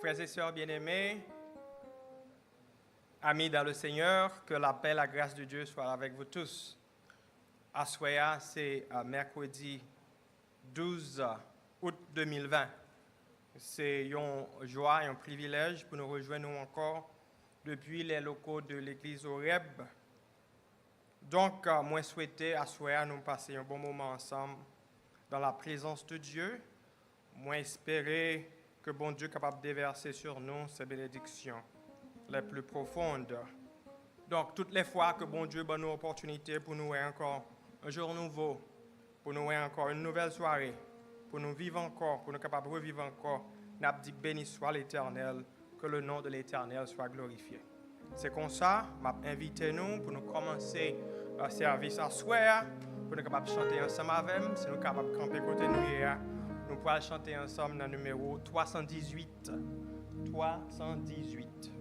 Frères et sœurs bien-aimés, amis dans le Seigneur, que la paix et la grâce de Dieu soient avec vous tous. Assoya, c'est mercredi 12 août 2020. C'est une joie et un privilège pour nous rejoindre encore depuis les locaux de l'église Horeb. Donc, moi souhaitais Assoya nous passer un bon moment ensemble dans la présence de Dieu. Moi espérer que bon Dieu est capable de déverser sur nous ses bénédictions les plus profondes. Donc, toutes les fois que bon Dieu donne nous l'opportunité pour nous voir encore un jour nouveau, pour nous voir encore une nouvelle soirée, pour nous vivre encore, pour nous capables de revivre encore, n'a dit béni soit l'Éternel, que le nom de l'Éternel soit glorifié. C'est comme ça, m'a invité nous pour nous commencer le service à soir, pour nous capables de chanter ensemble avec nous, si nous capables de camper côté nous hier. Nous pourrons chanter ensemble dans le numéro 318. 318.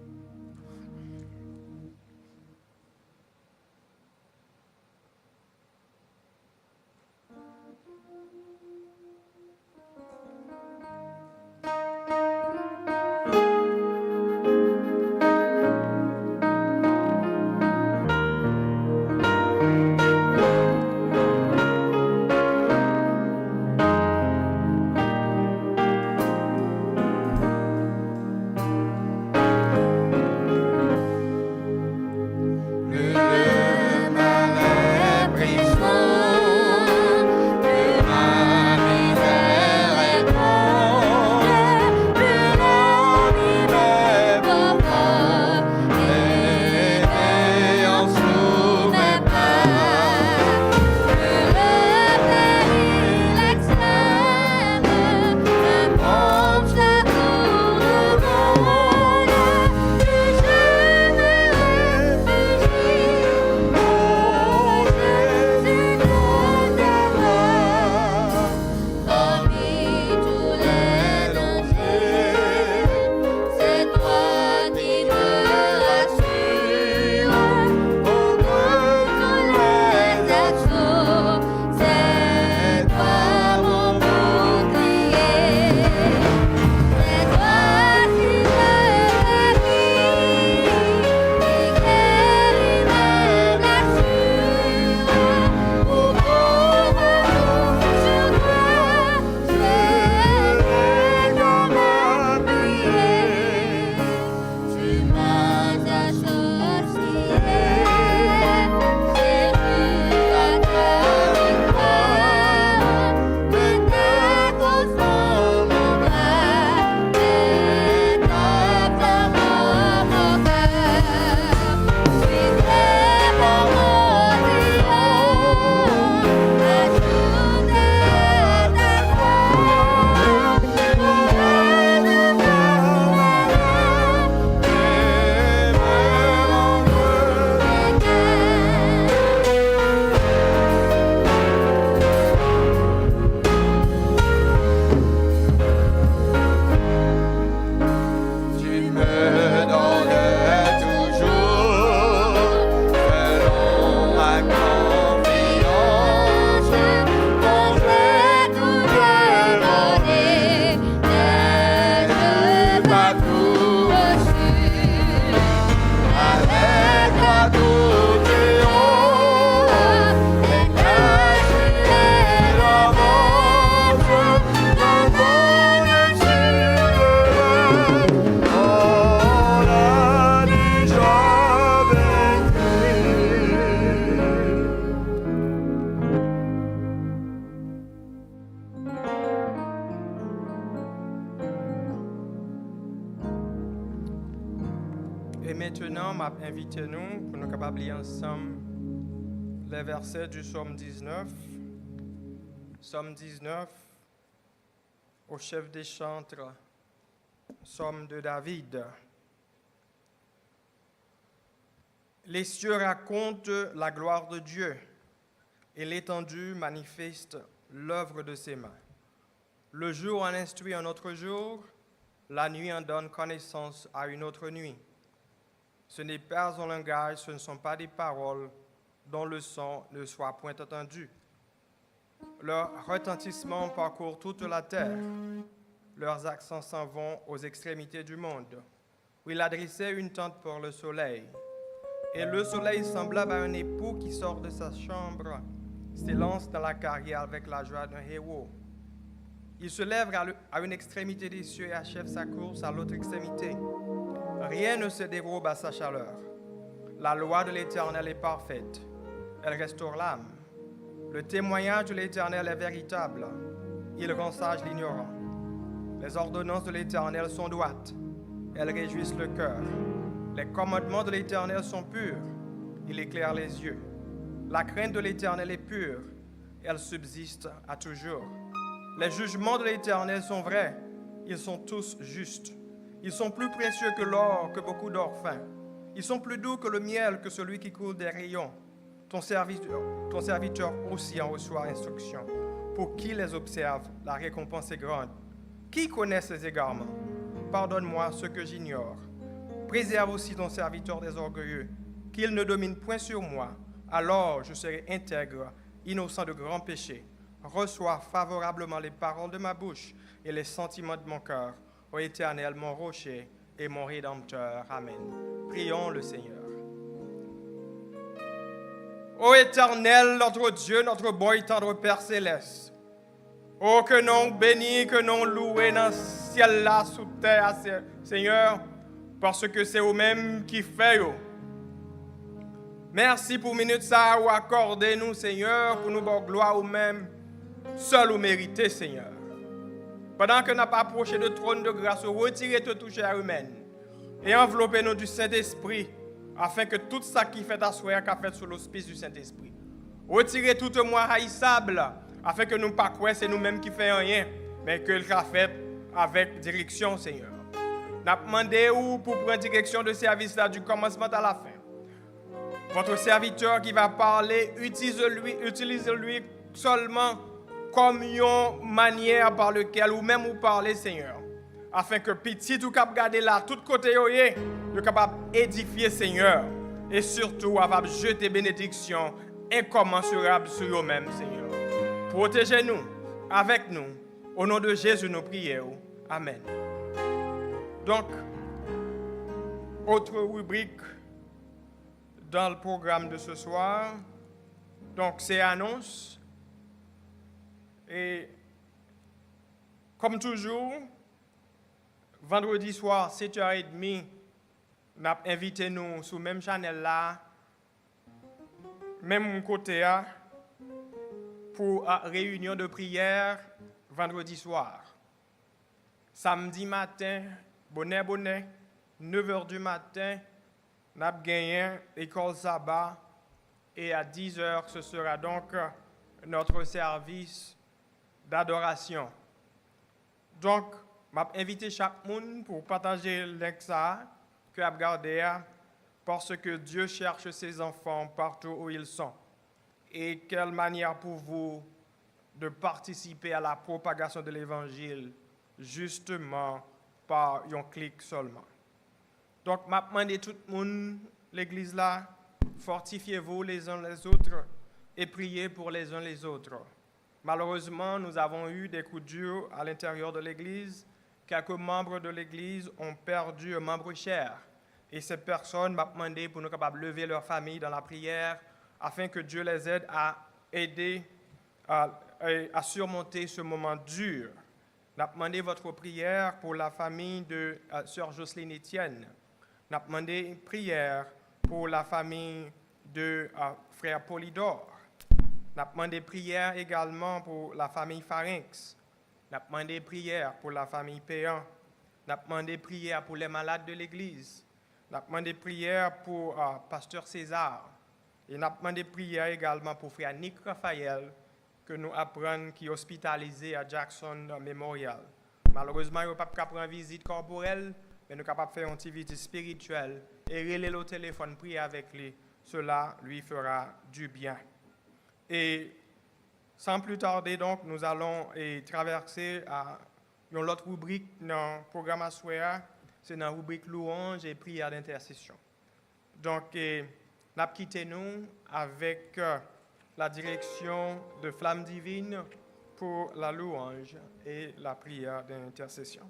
maintenant, m'a invité nous pour nous capables lire ensemble les versets du psaume 19. Psaume 19, au chef des chantres, psaume de David. Les cieux racontent la gloire de Dieu et l'étendue manifeste l'œuvre de ses mains. Le jour en instruit un autre jour, la nuit en donne connaissance à une autre nuit. Ce n'est pas un langage, ce ne sont pas des paroles dont le son ne soit point entendu. Leur retentissement parcourt toute la terre. Leurs accents s'en vont aux extrémités du monde. Où il adressait une tente pour le soleil. Et le soleil, semblable à un époux qui sort de sa chambre, s'élance dans la carrière avec la joie d'un héros. Il se lève à une extrémité des cieux et achève sa course à l'autre extrémité. Rien ne se dérobe à sa chaleur. La loi de l'Éternel est parfaite. Elle restaure l'âme. Le témoignage de l'Éternel est véritable. Il rend sage l'ignorant. Les ordonnances de l'Éternel sont droites. Elles réjouissent le cœur. Les commandements de l'Éternel sont purs. Il éclaire les yeux. La crainte de l'Éternel est pure. Elle subsiste à toujours. Les jugements de l'Éternel sont vrais. Ils sont tous justes. Ils sont plus précieux que l'or, que beaucoup d'or fin. Ils sont plus doux que le miel, que celui qui coule des rayons. Ton serviteur aussi en reçoit instruction. Pour qui les observe, la récompense est grande. Qui connaît ses égarements? Pardonne-moi ce que j'ignore. Préserve aussi ton serviteur des orgueilleux, qu'il ne domine point sur moi. Alors je serai intègre, innocent de grands péchés. Reçois favorablement les paroles de ma bouche et les sentiments de mon cœur. Ô Éternel, mon rocher et mon Rédempteur. Amen. Prions le Seigneur. Ô Éternel, notre Dieu, notre bon et tendre Père céleste, ô que non béni, que non loué dans le ciel là, sous terre, Seigneur, parce que c'est vous-même qui fait. Merci pour minute ça ou accordez nous, Seigneur, pour nous bonne gloire vous-même, seul ou mérité, Seigneur. Pendant que nous n'avons pas approché de trône de grâce, retirez toute chair humaine et enveloppez-nous du Saint-Esprit, afin que tout ça qui fait asseoir qu'a fait sous l'auspice du Saint-Esprit. Retirez tout moi haïssable, afin que nous ne pas croire c'est nous-mêmes qui faisons rien, mais que le fait avec direction, Seigneur. Nous avons demandé pour prendre direction de service là du commencement à la fin. Votre serviteur qui va parler, utilise-lui seulement comme une manière par laquelle ou même vous parlez, Seigneur. Afin que petit ou cap garder là, tout côté vous capable édifier, Seigneur. Et surtout, capable jeter bénédiction incommensurable sur vous-même, Seigneur. Protégez-nous, avec nous. Au nom de Jésus, nous prions. Amen. Donc, autre rubrique dans le programme de ce soir, donc c'est annonce. Et comme toujours, vendredi soir, 7h30, nous avons invité nous sur le même channel là, même côté là, pour une réunion de prière vendredi soir. Samedi matin, bonnet, 9h du matin, nous avons gagné l'école sabbat et à 10h, ce sera donc notre service d'adoration. Donc, je invité chaque monde pour partager l'exa que vous regardez parce que Dieu cherche ses enfants partout où ils sont. Et quelle manière pour vous de participer à la propagation de l'Évangile justement par un clic seulement. Donc, je demande à tout le monde, l'église là, fortifiez-vous les uns les autres et priez pour les uns les autres. Malheureusement, nous avons eu des coups durs à l'intérieur de l'église. Quelques membres de l'église ont perdu un membre cher. Et ces personnes m'ont demandé pour nous capables de lever leur famille dans la prière afin que Dieu les aide à aider à surmonter ce moment dur. Nous avons demandé votre prière pour la famille de Sœur Jocelyne Etienne. Nous avons demandé prière pour la famille de Frère Polydore. Nous avons demandé prière également pour la famille Farinx. Nous avons demandé prière pour la famille Péan. Nous avons demandé prière pour les malades de l'église. Nous avons demandé prière pour Pasteur César. Et nous avons demandé prière également pour frère Nick Raphaël, que nous apprenons qui est hospitalisé à Jackson Memorial. Malheureusement, il n'a pas pu prendre visite corporelle, mais nous sommes capables de faire une petite visite spirituelle et relayer le téléphone, prier avec lui. Cela lui fera du bien. Et sans plus tarder, donc, nous allons traverser à une autre rubrique dans le programme Aswea, c'est dans la rubrique louange et prière d'intercession. Donc, nous avons quitté nous avec la direction de Flamme Divine pour la louange et la prière d'intercession.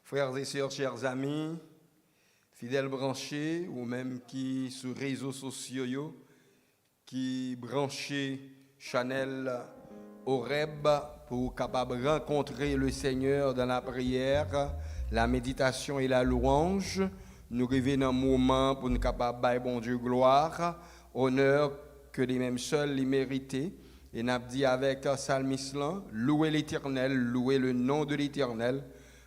Frères et sœurs, chers amis, fidèles branchés, ou même qui sur les réseaux sociaux, qui branchés Chanel Horeb pour capable rencontrer le Seigneur dans la prière, la méditation et la louange. Nous rêvons d'un moment pour nous capables de bon Dieu gloire, honneur que les mêmes seuls les mériter. Et nous avons dit avec Psalmiste, louez l'Éternel, louez le nom de l'Éternel.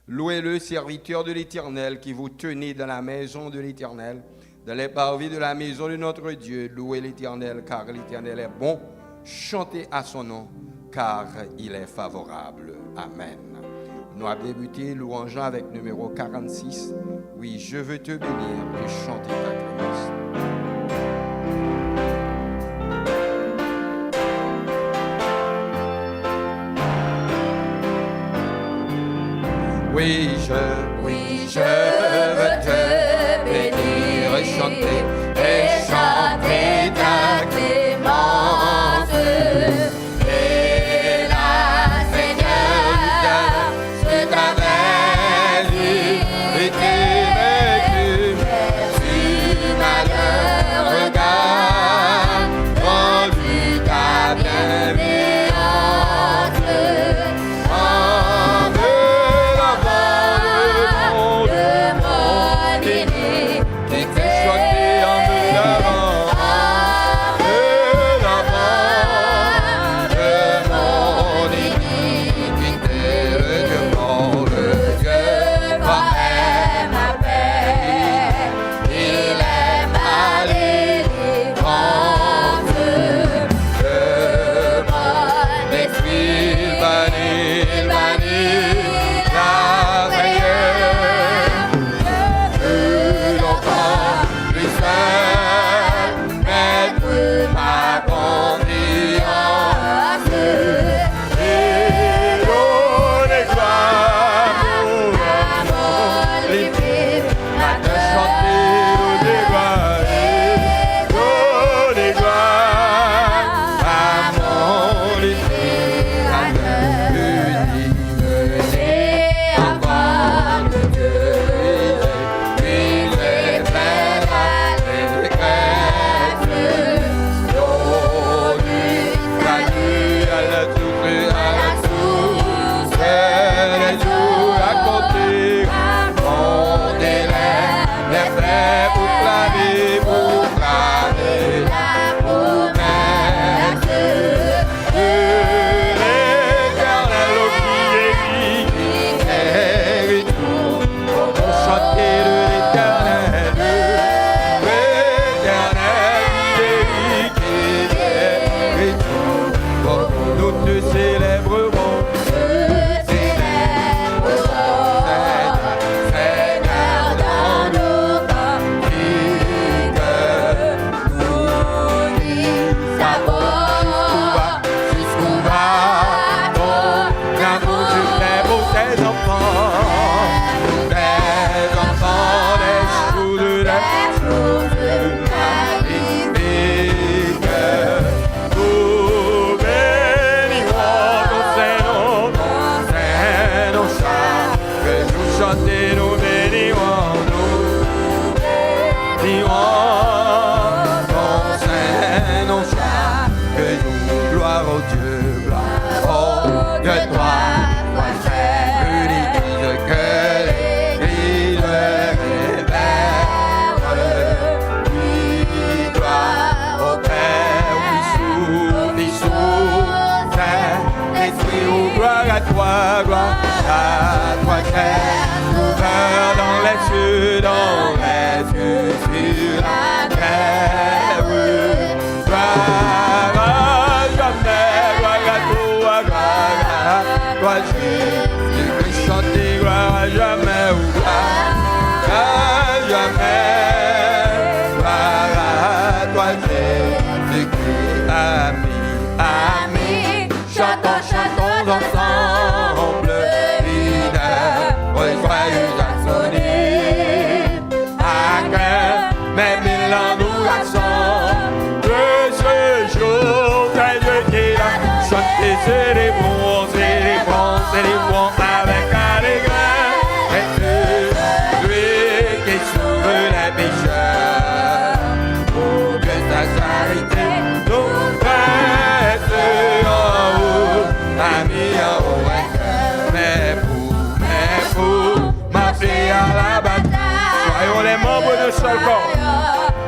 Louez le serviteur de l'Éternel qui vous tenez dans la maison de l'Éternel, dans les parvis de la maison de notre Dieu. Louez l'Éternel car l'Éternel est bon. Chantez à son nom car il est favorable. Amen. Nous avons débuté louangeant avec numéro 46. Oui, je veux te bénir et chanter ta clémence. Oui, je veux te bénir et chanter ta clémence. Et la Seigneur, je t'avais lu et t'ai vécu. Tu m'as le regard rendu ta bienveillance.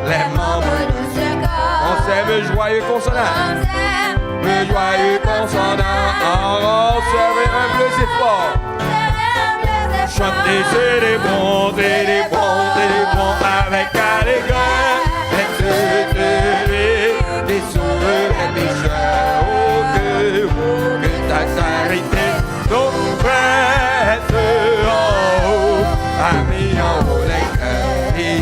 les membres de ce corps. On s'aime joyeux consonant. Le joyeux consonant. On serve un bleu c'est fort. Chantez, célébrons avec allégresse. Des souvenirs les pécheurs. Oh, que ta charité nous prête en haut. Amis en haut les cœurs. Et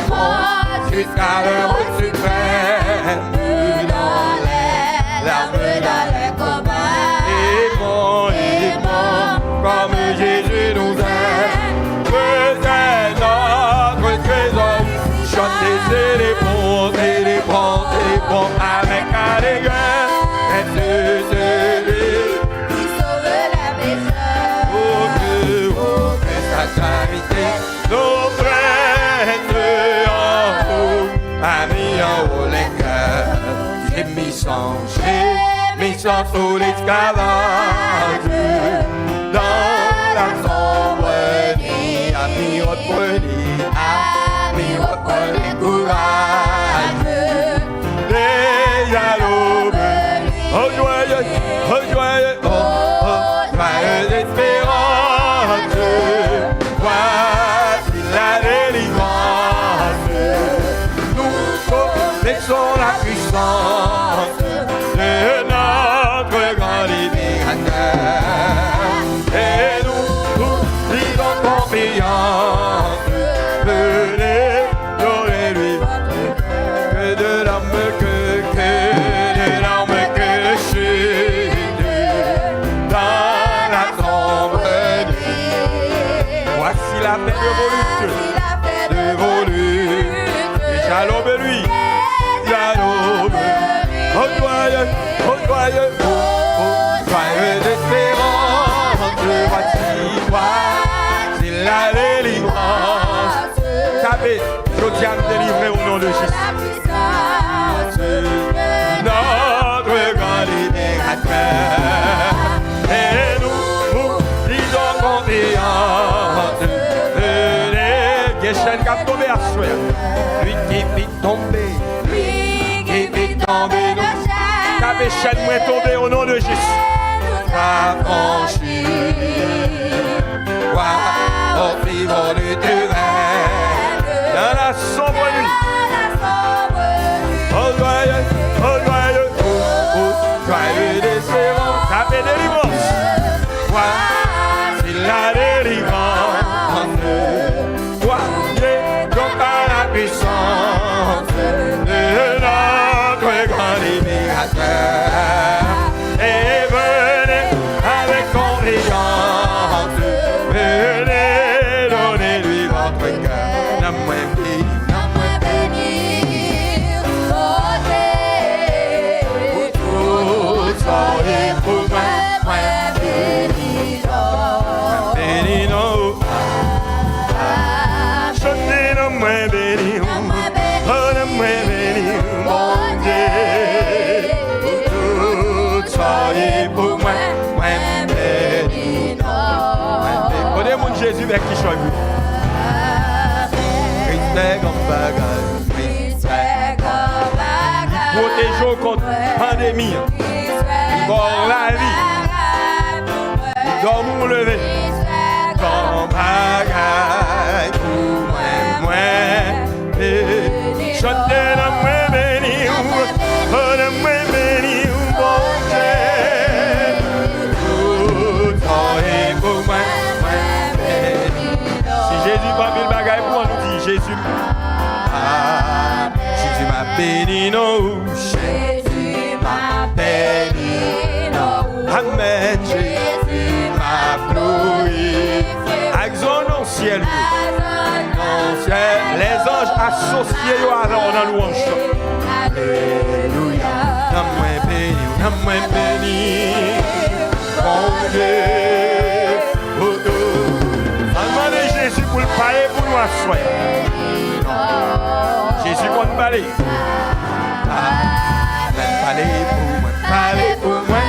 monte jusqu'à l'heure suprême. Dans les larmes, dans les combats. Et monte comme Jésus nous aime. C'est notre trésor. Chantez, célébrons avec allégresse. Et celui qui sauve la pécheur. Oh, que sa charité nous prenne en haut. Amis en haut les cœurs. J'ai mis sans sous l'esclavage. Dans la sombre nuit, amis reprenez courage. Déjà l'aube, oh joyeux, joyeuse espérance. Voici la délivrance. Nous connaissons la puissance de notre grand libérateur. Et nous disons confiance. Venez, donnez-lui votre cœur. Que de larmes, que de larmes, que de chute dans la sombre nuit. Voici la paix de vos luttes. Déjà l'aube lui, déjà l'aube. Oh joyeux, joyeuse espérance. Voici la délivrance. Tapez, je tiens de délivrer au nom de Jésus. Notre grand libérateur. Et nous disons confiance. Venez, Geshen qui a tombé à soi. Lui qui fit tomber. Nos chaînes. Tapez, chaîne moi tomber au nom de Jésus. Affranchis. Au vivant du terrain. Dans la sombre nuit. Oh joyeux, joyeux d'espérance. Tapez délivrance. Voici la délivrance. Voyez donc à la puissance de notre grand libérateur. Et venez avec confiance. Venez, donnez-lui votre cœur. Donne-moi bénir, oh soyez pour moi bénis, non. Chantez, donne-moi bénir, oh donne-moi bénir, mon Dieu. Soyez pour moi bénis, non. Prenez mon Jésus avec qui choisit. Protégeons contre la pandémie. Pour la vie. Dans mon lever. Comme bagaille pour moi. Chantez la moi béni. Oh la moi béni. Bon Dieu. Tout est pour moi. Si Jésus va bien le bagaille pour nous dit Jésus. Jésus m'a béni, non. Jésus m'a béni, non. Amen. Jésus m'a glorifié. Avec son nom ciel. Les anges associés à la louange. Alléluia. N'a-moi béni, n'a-moi béni. Mon Dieu. Demandez Jésus pour le payer pour nous asseoir. Jésus va nous parler. Parlez pour moi.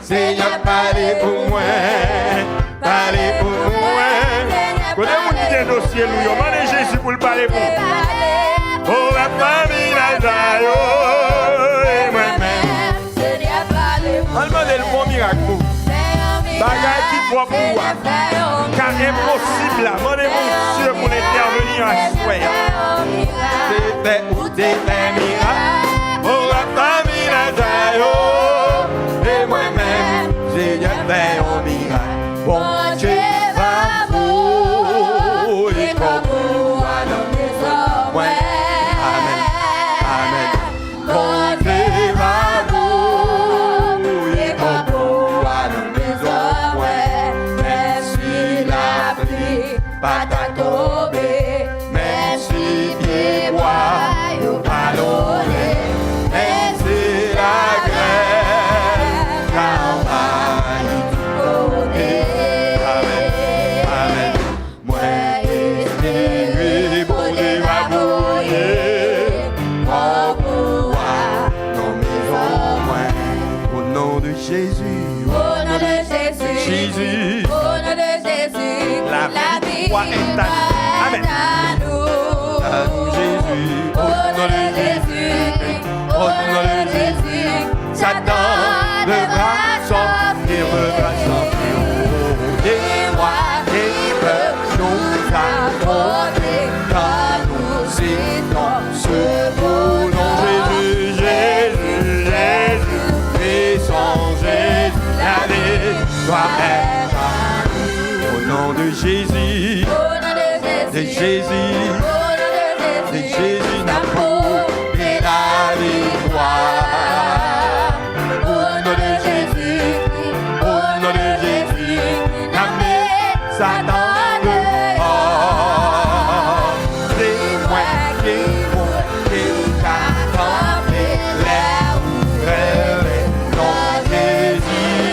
Seigneur, parlez pour moi. Parlez pour moi. Quand vous dites dossier, nous demandez Jésus pour le parler pour nous. demandé le bon miracle. Bagaille qui doit pouvoir. Car impossible là. Demandez-vous Dieu pour intervenir à soi. Des miracles. Oh, la famille et moi-même, j'ai fait un miracle. Bon Dieu va vous et comme vous à nos maisons. Amen. Amen. Bon Dieu va vous et comme vous à nos maisons. Même si la pluie pas t'a tombé, même si pied bois pas l'olé, même si la grève campagne du côté. Amen, amen. Moi espérer pour les rabouiller, pour pouvoir nos maisons moins. Au nom de Jésus, Au nom de Jésus, Jésus, au nom de Jésus, la victoire est à nous. Amen. à nous. À nous, Jésus, Au nom de Jésus, au nom de Jésus, Satan devra sortir, devra sortir. Et moi, et peuple, nous affronter quand nous étons ce beau nom. Jésus, Jésus, Jésus, et sans Jésus, la victoire est à nous. Au nom de Jésus, au nom de de Jésus, Jésus, au nom de de Jésus, Jésus, n'a prouvé la victoire. Au nom de Jésus, au nom de Jésus, n'a mis Satan dehors. C'est moi qui vous qui qu'a campé l'air ouvert. Non, Jésus,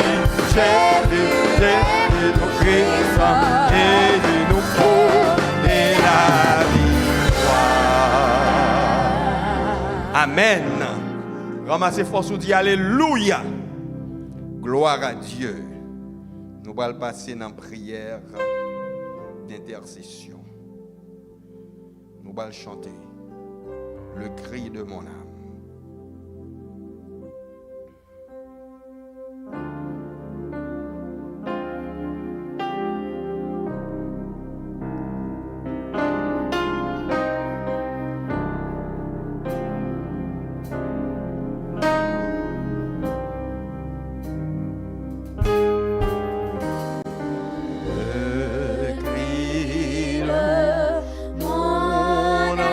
Jésus, Jésus, nous Christ, Jésus nous prouve la victoire. Amen. Ramassez force ou dit Alléluia. Gloire à Dieu. Nous allons passer dans la prière d'intercession. Nous allons chanter le cri de mon âme. mon âme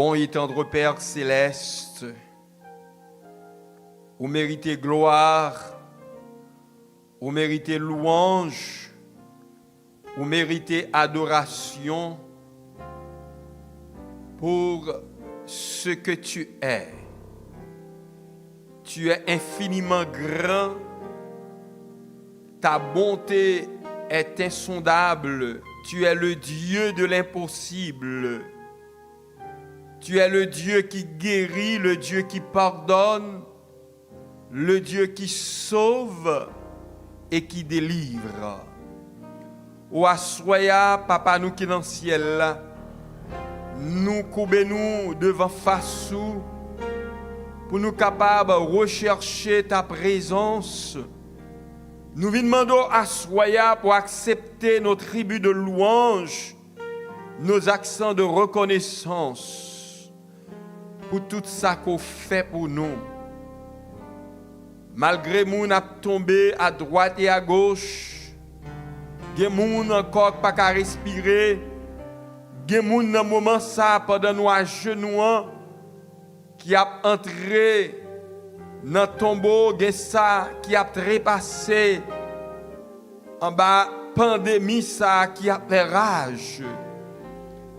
Bon et tendre Père céleste, vous méritez gloire, vous méritez louange, vous méritez adoration pour ce que tu es. Tu es infiniment grand, ta bonté est insondable, tu es le Dieu de l'impossible. Tu es le Dieu qui guérit, le Dieu qui pardonne, le Dieu qui sauve et qui délivre. Ou assoya, papa nous qui dans le ciel là, nous coubez-nous devant face pour nous capables de rechercher ta présence. Nous vous demandons assoya pour accepter nos tribus de louange, nos accents de reconnaissance pour tout ça qu'on fait pour nous. Malgré nous, nous avons tombé à droite et à gauche. Il y a des gens encore pas qu'à respirer. Il y a des gens dans le moment ça, pendant nous à genoux, qui a entré dans le tombeau, il y a ça qui a trépassé en bas pandémie ça qui a fait rage.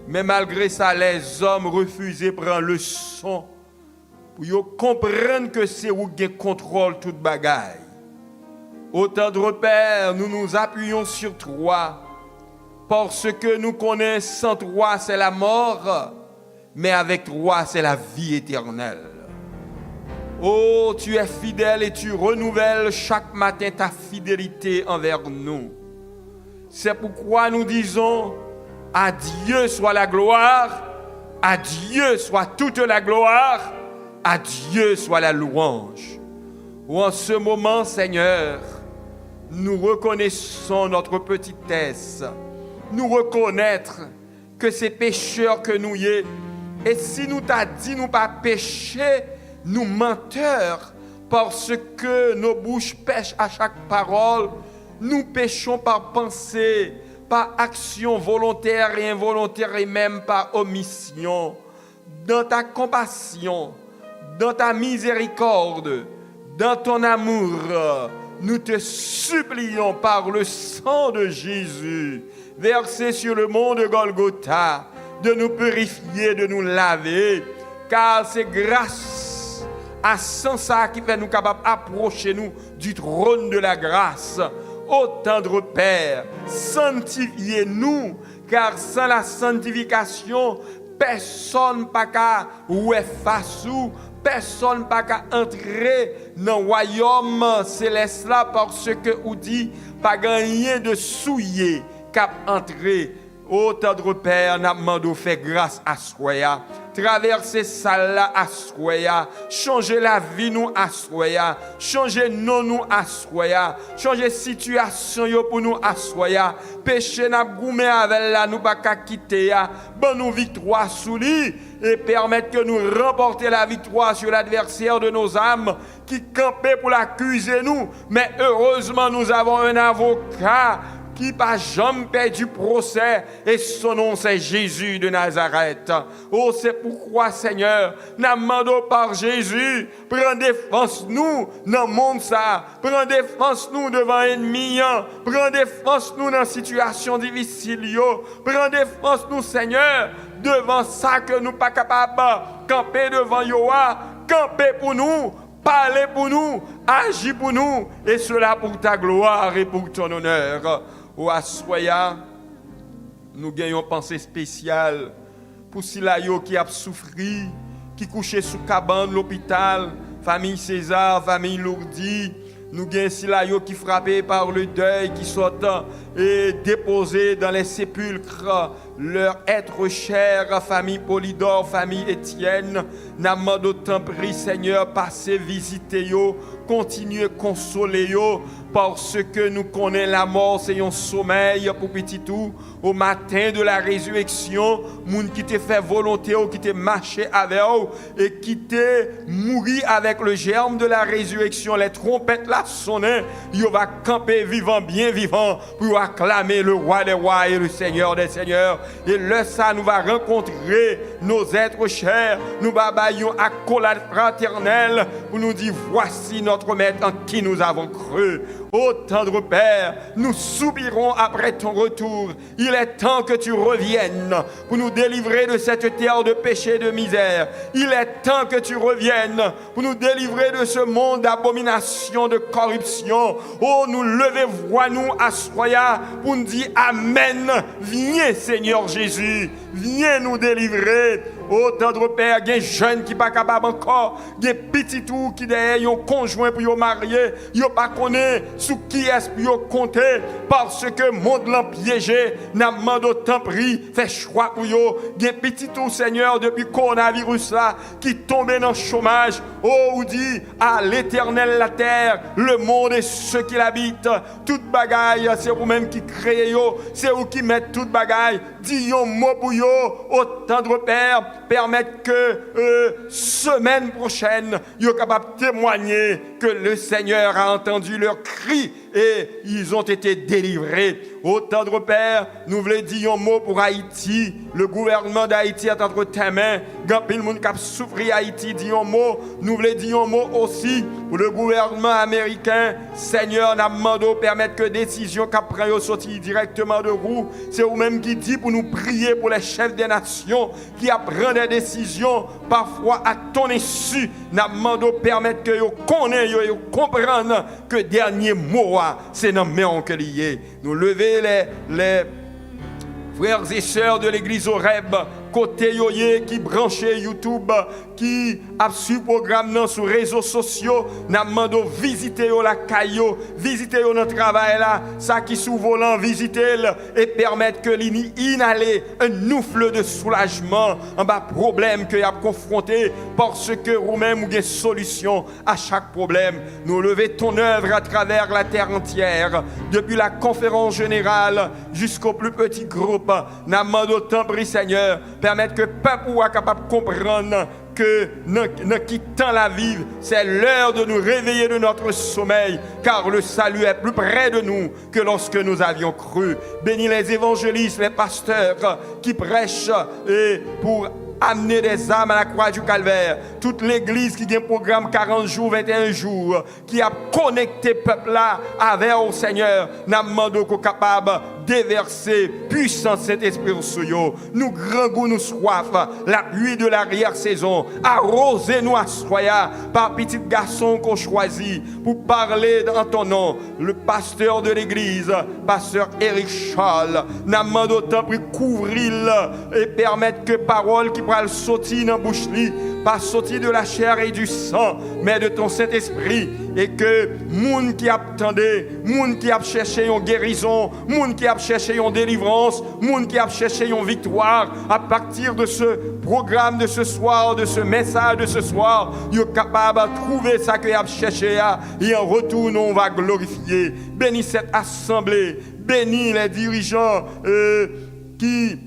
Mais malgré ça, les hommes refusaient de prendre le son pour comprendre que c'est où qui contrôle toute bagaille. Autant de repères, nous nous appuyons sur toi, parce que nous connaissons toi, c'est la mort, mais avec toi, c'est la vie éternelle. Oh, tu es fidèle et tu renouvelles chaque matin ta fidélité envers nous. C'est pourquoi nous disons, à Dieu soit la gloire, à Dieu soit toute la gloire, à Dieu soit la louange. Ou en ce moment, Seigneur, nous reconnaissons notre petitesse, nous reconnaître que c'est pécheurs que nous y est. Et si nous t'a dit nous pas pécher, nous menteurs, parce que nos bouches pêchent à chaque parole, nous péchons par pensée, par action volontaire et involontaire et même par omission. Dans ta compassion, dans ta miséricorde, dans ton amour, nous te supplions par le sang de Jésus, versé sur le mont de Golgotha, de nous purifier, de nous laver, car c'est grâce à ça qui fait nous capables d'approcher nous du trône de la grâce. Ô tendre Père, sanctifiez-nous, car sans la sanctification, personne pas qu'à ouer face ou personne pas qu'à entrer dans le royaume céleste là, parce que ou dit pas gagner de souiller qu'à entrer. Ô tendre Père, n'a demandé fait grâce à Soya. Traverser ça là à Soya. Changer la vie nous à Soya. Changer nous à Soya. Changer situation yo pour nous à Soya. Péché n'a goumé avec là nous pas qu'à quitter ya. Bon nous victoire sous lui et permettre que nous remporter la victoire sur l'adversaire de nos âmes qui campait pour l'accuser nous. Mais heureusement nous avons un avocat qui n'a jamais perdu procès, et son nom c'est Jésus de Nazareth. Oh, c'est pourquoi, Seigneur, nous demandons par Jésus, prends défense nous dans le monde ça, prends défense nous devant l'ennemi, prends défense nous dans la situation difficile, prends défense nous, Seigneur, devant ça que nous pas capables de camper devant Yoa, camper pour nous, parler pour nous, agir pour nous, et cela pour ta gloire et pour ton honneur. Ou à Soya, nous gagnons pensée spéciale pour Silayo qui a souffri, qui couchait sous cabane l'hôpital, famille César, famille Lourdi. Nous gagnons Silayo qui frappé par le deuil, qui sont et déposé dans les sépulcres leur être cher, famille Polydore, famille Étienne. N'a d'autant pris, Seigneur, passez visiter yo, continuez consoler yo, parce que nous connaissons la mort, c'est un sommeil pour petit tout. Au matin de la résurrection, moun qui te fait volonté ou qui te marché avec eux et qui te mourir avec le germe de la résurrection, les trompettes là sonner, il va camper vivant, bien vivant, pour acclamer le roi des rois et le Seigneur des seigneurs. Et là, ça nous va rencontrer nos êtres chers. Nous babayons accolade fraternelle pour nous dire, voici notre maître en qui nous avons cru. Ô tendre Père, nous soupirons après ton retour. Il est temps que tu reviennes pour nous délivrer de cette terre de péché et de misère. Il est temps que tu reviennes pour nous délivrer de ce monde d'abomination, de corruption. Oh, nous lever voix nous à soya pour nous dire Amen. Viens Seigneur Jésus, viens nous délivrer. Oh, tendre Père, il y a des jeunes qui ne sont pas capables encore, il y a des petits tout qui derrière un conjoint pour se marier, ils ne pas connaître sous qui est-ce pour compter, parce que le monde l'a piégé, n'a demandé autant prix, fait choix pour eux. Il y a des petits tout, Seigneur, depuis le coronavirus là, qui tombent dans le chômage. Oh, ou dit à l'Éternel la terre, le monde et ceux qui l'habitent, toute bagaille, c'est vous-même qui créez, c'est vous qui mettez toute bagaille. Dis un mot pour eux, oh, tendre Père, permettre que semaine prochaine, ils soient capables de témoigner que le Seigneur a entendu leurs cris et ils ont été délivrés. Ô tendre Père, nous voulons dire un mot pour Haïti. Le gouvernement d'Haïti est entre tes mains. Quand le monde qui a souffert Haïti dit un mot, nous voulons dire un mot aussi pour le gouvernement américain. Seigneur, nous demandons de permettre que décisions qui prennent sortir directement de vous. C'est vous-même qui dit pour nous prier pour les chefs des nations qui prennent des décisions parfois à ton insu. Nous demandons de permettre que vous connaissent et comprennent que le dernier mot, c'est dans mes mains que lié. Nous lever les frères et sœurs de l'église Oreb, côté yoye qui branché YouTube, qui a su programme sur les réseaux sociaux, n'a demandé visiter la caillou, visiter notre travail là, ça qui sous volant visiter et permettre que l'inhaler un nouffle de soulagement en bas problème que y a confronté parce que vous-même vous avez solution à chaque problème. Nous lever ton œuvre à travers la terre entière, depuis la conférence générale jusqu'au plus petit groupe. N'a demandé autant prix Seigneur, permettre que le peuple soit capable de comprendre que nous quittons la vie, c'est l'heure de nous réveiller de notre sommeil, car le salut est plus près de nous que lorsque nous avions cru. Bénis les évangélistes, les pasteurs qui prêchent pour amener des âmes à la croix du calvaire. Toute l'église qui a un programme 40 jours, 21 jours, qui a connecté le peuple là avec au Seigneur, nous demandons qu'on soit capable de déverser puissant cet esprit sur eux. Nous grand goût, nous soif, la pluie de l'arrière-saison, arrosez-nous à soya par petit garçon qu'on choisit pour parler dans ton nom. Le pasteur de l'église, pasteur Eric Charles, nous demandons autant pour couvrir et permettre que parole qui va sortir dans la bouche, pas sortir de la chair et du sang, mais de ton Saint-Esprit, et que moun qui attendait, moun qui a cherché une guérison, moun qui a cherché une délivrance, moun qui a cherché une victoire, à partir de ce programme de ce soir, de ce message de ce soir, ils sont capables de trouver ça qu'ils ont cherché, et en retour, nous, on va glorifier. Bénis cette assemblée, bénis les dirigeants qui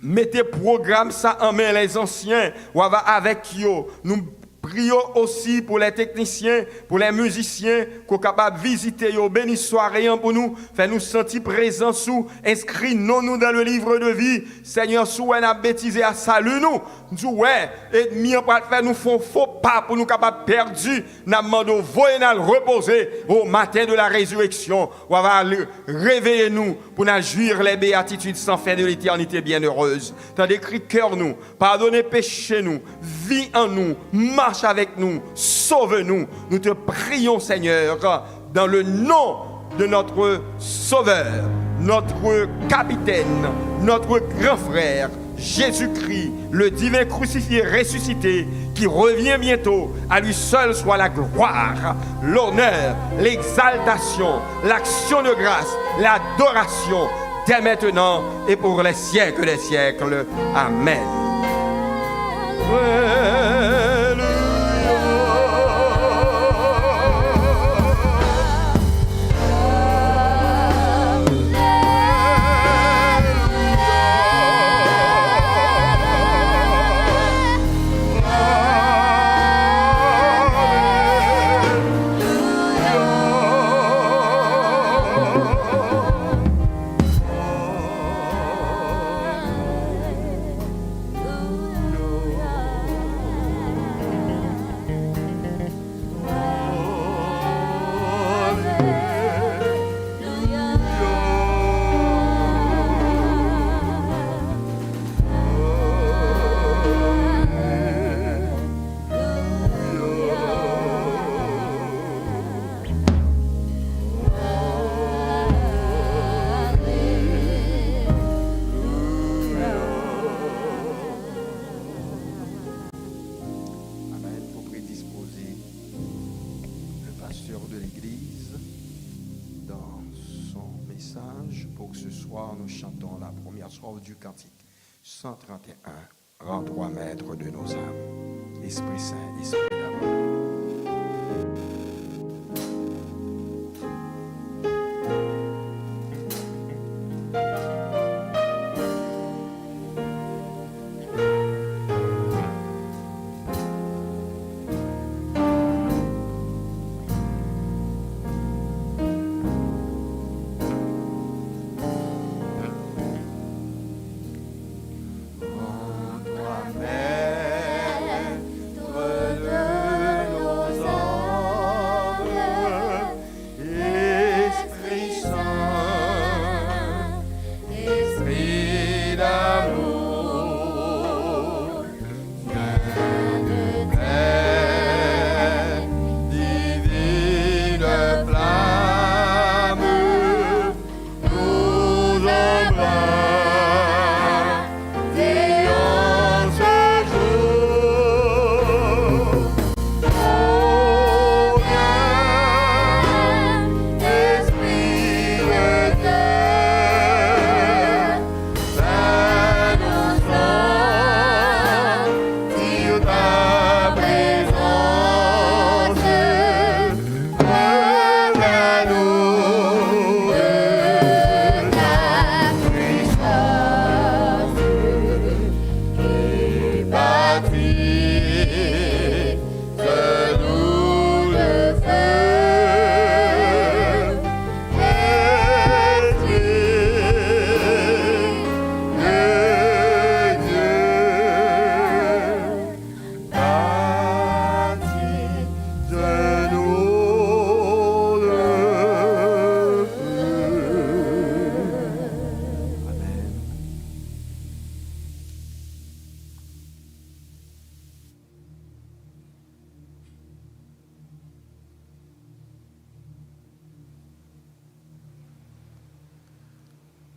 mettez programme ça en main, les anciens, ou avec eux. Nous prions aussi pour les techniciens, pour les musiciens, qu'on soit capable de visiter, bénis soirée pour nous, fait nous sentir présents sous, inscris-nous dans le livre de vie. Seigneur, sous on a bêtisé à salut nous. Nous ouais, et mi en faire nous font faux pas pour nous capables perdus. Nous demandons voyez nous reposer au matin de la résurrection. On va réveiller nous pour nous jouir les béatitudes sans fin de l'éternité bienheureuse. T'as décrit cœur nous, pardonnez péché nous, vis en nous, marche avec nous, sauve-nous. Nous te prions Seigneur dans le nom de notre Sauveur, notre capitaine, notre grand frère Jésus-Christ, le divin crucifié ressuscité, qui revient bientôt. À lui seul soit la gloire, l'honneur, l'exaltation, l'action de grâce, l'adoration, dès maintenant et pour les siècles des siècles. Amen. message pour que ce soir nous chantons la première strophe du cantique 131. Rends-toi maître de nos âmes. Esprit Saint, Esprit d'amour.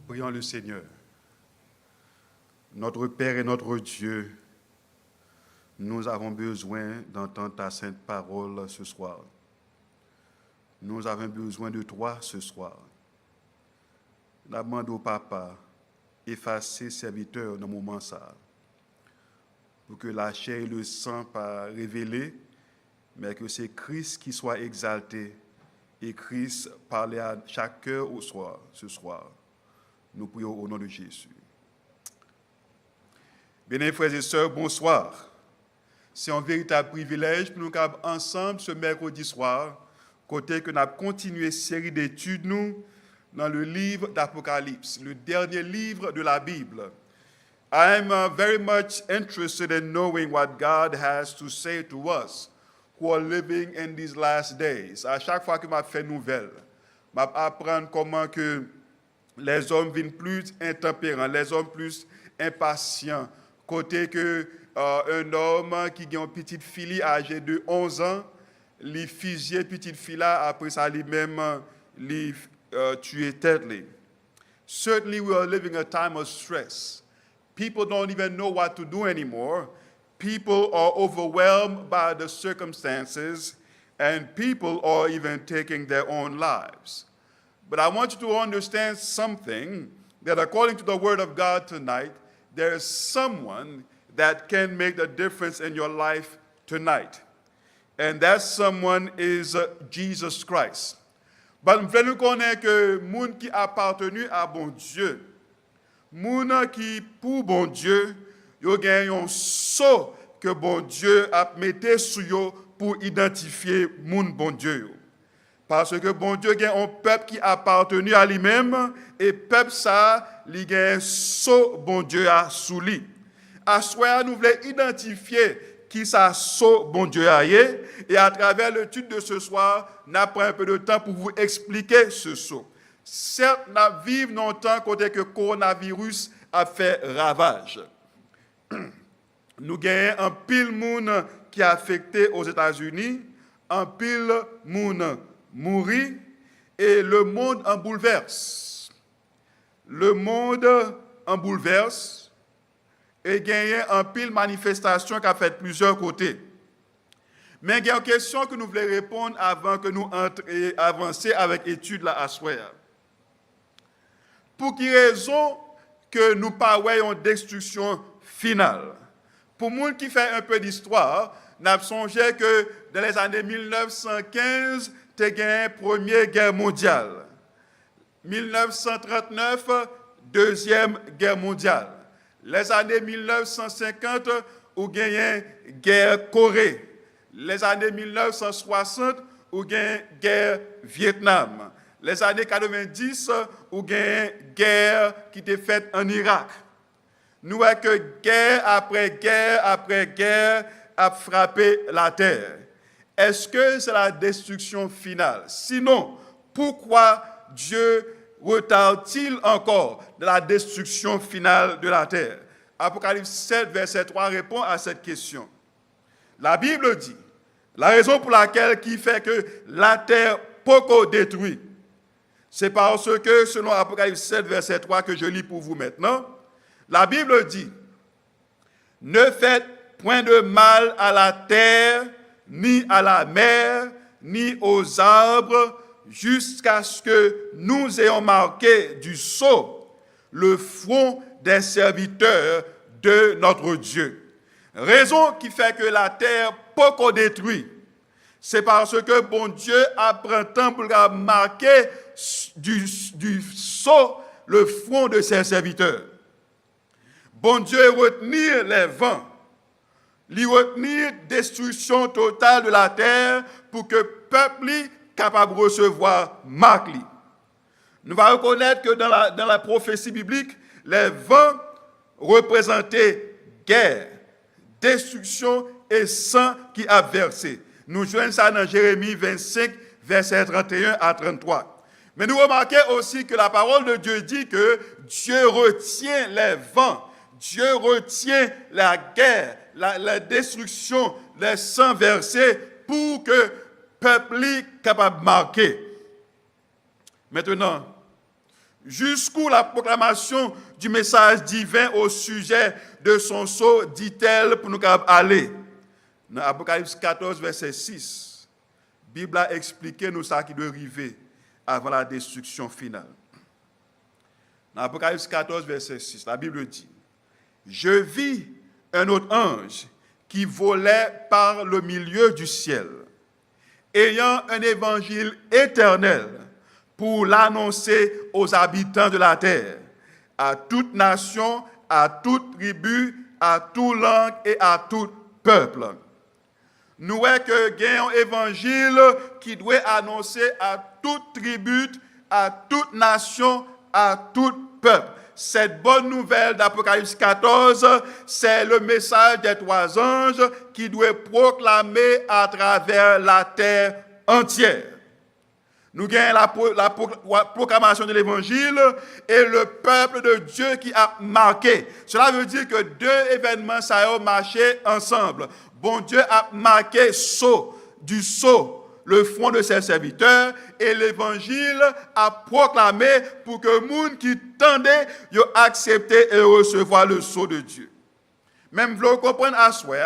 Prions le Seigneur. Notre Père et notre Dieu, nous avons besoin d'entendre ta sainte parole ce soir. Nous avons besoin de toi ce soir. Nous demandons au Papa, effacer serviteur dans le moment ça, pour que la chair et le sang pas révélés, mais que c'est Christ qui soit exalté et Christ parler à chaque cœur ce soir. Nous prions au nom de Jésus. Bien, frères et sœurs, bonsoir. C'est un véritable privilège pour nous ensemble ce mercredi soir, côté que nous avons continué une série d'études nous dans le livre d'Apocalypse, le dernier livre de la Bible. I am very much interested in knowing what God has to say to us who are living in these last days. À chaque fois que je fais nouvelle, je apprends comment que les hommes viennent plus intempérants, les hommes plus impatients. Côté que un homme qui a une petite fille âgée de 11 ans, il fusille petite fille là, après ça lui-même tuer tête. Certainly we are living a time of stress. People don't even know what to do anymore. People are overwhelmed by the circumstances, and people are even taking their own lives. But I want you to understand something, that according to the Word of God tonight, there is someone that can make the difference in your life tonight. And that someone is Jesus Christ. But nous voulons connaître que moun qui appartenu à bon Dieu, moun qui pour bon Dieu, yo gen yon sceau que bon Dieu a mette sou yo pour identifier moun bon Dieu yo. Parce que bon Dieu a un peuple qui appartenu à lui-même et peuple ça, li gen sceau bon Dieu a sous lui. À soi nous voulons identifier qui ça sceau bon Dieu a yé, et à travers l'étude de ce soir, nous pris un peu de temps pour vous expliquer ce sceau. Certes, nous vivons dans un temps côté que le coronavirus a fait ravage. Nous avons un pile monde qui a affecté aux États-Unis, un pile monde mourit, et le monde en bouleverse. Le monde en bouleverse, et gagné un pile manifestation qui a fait plusieurs côtés. Mais il y a une question que nous voulons répondre avant que nous avancions avec l'étude là à soir. Pour qui raison que nous pas voyons destruction finale? Pour nous qui fait un peu d'histoire, nous avons songé que dans les années 1915, tu as gagné la Première Guerre mondiale. 1939, Deuxième Guerre mondiale. Les années 1950, ou gagné guerre Corée. Les années 1960, ou gagné guerre Vietnam. Les années 90, ou gagné guerre qui était faite en Irak. Nous voyons que guerre après guerre a frappé la terre. Est-ce que c'est la destruction finale? Sinon, pourquoi Dieu retarde-t-il encore de la destruction finale de la terre? Apocalypse 7, verset 3 répond à cette question. La Bible dit, la raison pour laquelle qui fait que la terre poco détruit, c'est parce que, selon Apocalypse 7, verset 3 que je lis pour vous maintenant, la Bible dit, ne faites point de mal à la terre, ni à la mer, ni aux arbres, jusqu'à ce que nous ayons marqué du sceau le front des serviteurs de notre Dieu. Raison qui fait que la terre pas qu'on détruit, c'est parce que bon Dieu a pris temps pour marquer du sceau le front de ses serviteurs. Bon Dieu retenir les vents, lui retenir destruction totale de la terre pour que le peuple capable de recevoir marque. Nous allons reconnaître que dans la prophétie biblique, les vents représentaient guerre, destruction et sang qui a versé. Nous joignons ça dans Jérémie 25, versets 31 à 33. Mais nous remarquons aussi que la parole de Dieu dit que Dieu retient les vents, Dieu retient la guerre, la destruction, les sangs versés pour que le peuple soit capable de marquer. Maintenant, jusqu'où la proclamation du message divin au sujet de son sceau dit-elle pour nous aller? Dans Apocalypse 14, verset 6, la Bible a expliqué nous ça qui doit arriver avant la destruction finale. Dans Apocalypse 14, verset 6, la Bible dit, « Je vis un autre ange qui volait par le milieu du ciel, ayant un évangile éternel pour l'annoncer aux habitants de la terre, à toute nation, à toute tribu, à toute langue et à tout peuple. » Nous voyons que il y a un évangile qui doit annoncer à toute tribu, à toute nation, à tout peuple. Cette bonne nouvelle d'Apocalypse 14, c'est le message des trois anges qui doit proclamer à travers la terre entière. Nous avons la proclamation de l'évangile et le peuple de Dieu qui a marqué. Cela veut dire que deux événements ça ont marché ensemble. Bon Dieu a marqué du sceau, le front de ses serviteurs, et l'évangile a proclamé pour que les gens qui tendaient accepter et recevoir le sceau de Dieu. Même vous comprenez à soi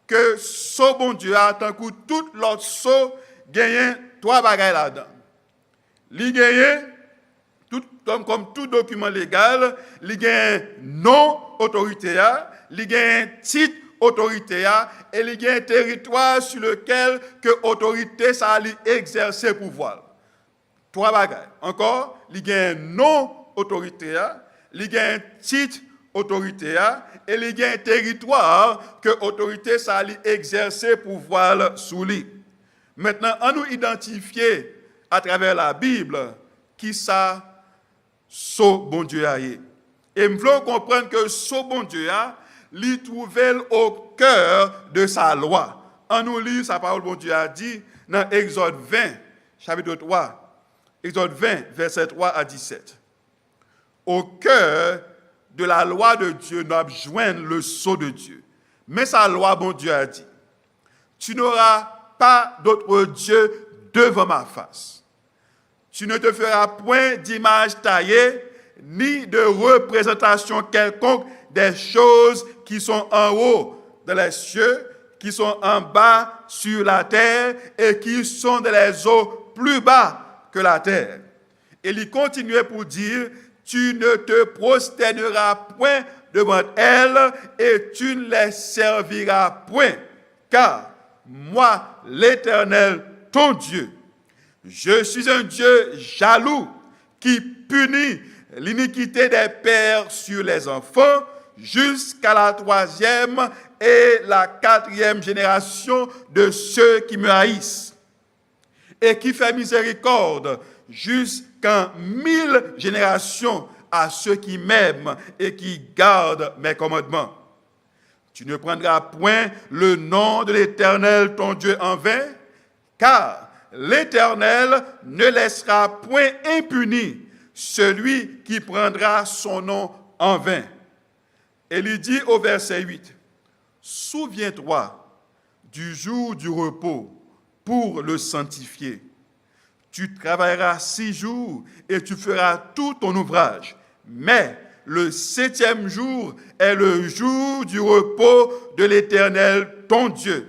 que sceau bon Dieu a tant que tout l'autre sceau gagne trois bagailles là-dedans. Il gagne comme tout document légal, il gagne non autorité, il gagne titre autorité et il y a un territoire sur lequel que l'autorité ça allait exercer pouvoir. Trois bagages. Encore, il y a un non-autorité, il y a un titre autorité et il y a un territoire que l'autorité ça allait exercer pouvoir sous lui. Maintenant, on nous identifier à travers la Bible qui ça so bon Dieu a. Et nous voulons comprendre que so bon Dieu a l'y trouvait au cœur de sa loi. En nous lit sa parole, bon Dieu a dit dans Exode 20, chapitre 3, Exode 20, verset 3 à 17. Au cœur de la loi de Dieu, nous avons joint le sceau de Dieu. Mais sa loi, bon Dieu a dit, tu n'auras pas d'autre Dieu devant ma face. Tu ne te feras point d'image taillée, ni de représentation quelconque des choses qui sont en haut dans les cieux, qui sont en bas sur la terre et qui sont dans les eaux plus bas que la terre. Et il continuait pour dire, tu ne te prosterneras point devant elles et tu ne les serviras point, car moi, l'Éternel, ton Dieu, je suis un Dieu jaloux qui punit l'iniquité des pères sur les enfants jusqu'à la 3e et la 4e génération de ceux qui me haïssent, et qui fait miséricorde jusqu'en 1000 générations à ceux qui m'aiment et qui gardent mes commandements. Tu ne prendras point le nom de l'Éternel ton Dieu en vain, car l'Éternel ne laissera point impuni celui qui prendra son nom en vain. Et il dit au verset 8, souviens-toi du jour du repos pour le sanctifier. Tu travailleras 6 jours et tu feras tout ton ouvrage. Mais le 7e jour est le jour du repos de l'Éternel, ton Dieu.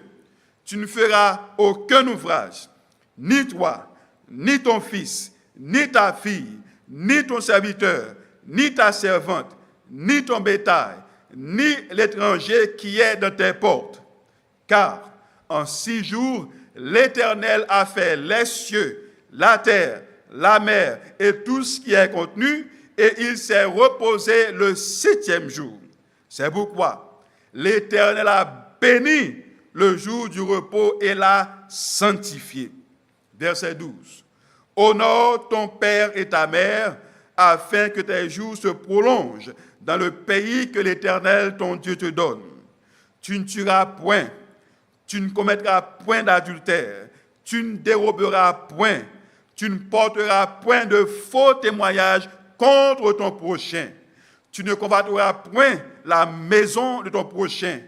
Tu ne feras aucun ouvrage, ni toi, ni ton fils, ni ta fille, ni ton serviteur, ni ta servante, ni ton bétail, ni l'étranger qui est dans tes portes. Car en 6 jours, l'Éternel a fait les cieux, la terre, la mer et tout ce qui est contenu, et il s'est reposé le 7e jour. C'est pourquoi l'Éternel a béni le jour du repos et l'a sanctifié. Verset 12. Honore ton père et ta mère, afin que tes jours se prolongent dans le pays que l'Éternel ton Dieu te donne. Tu ne tueras point, tu ne commettras point d'adultère, tu ne déroberas point, tu ne porteras point de faux témoignages contre ton prochain. Tu ne convoiteras point la maison de ton prochain.